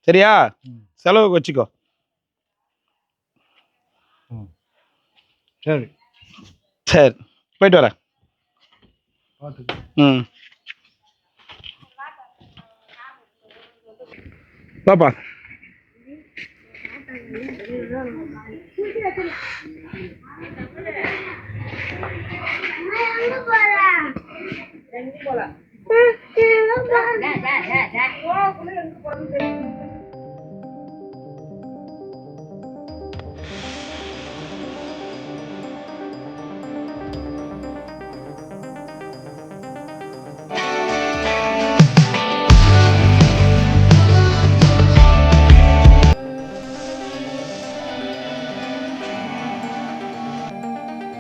சரியா? செலவுக்கு வச்சுக்கோ. சரி, சரி, போயிட்டு வரேன். பார்த்துக்கோ. ம் பாப்பா. போலாம்.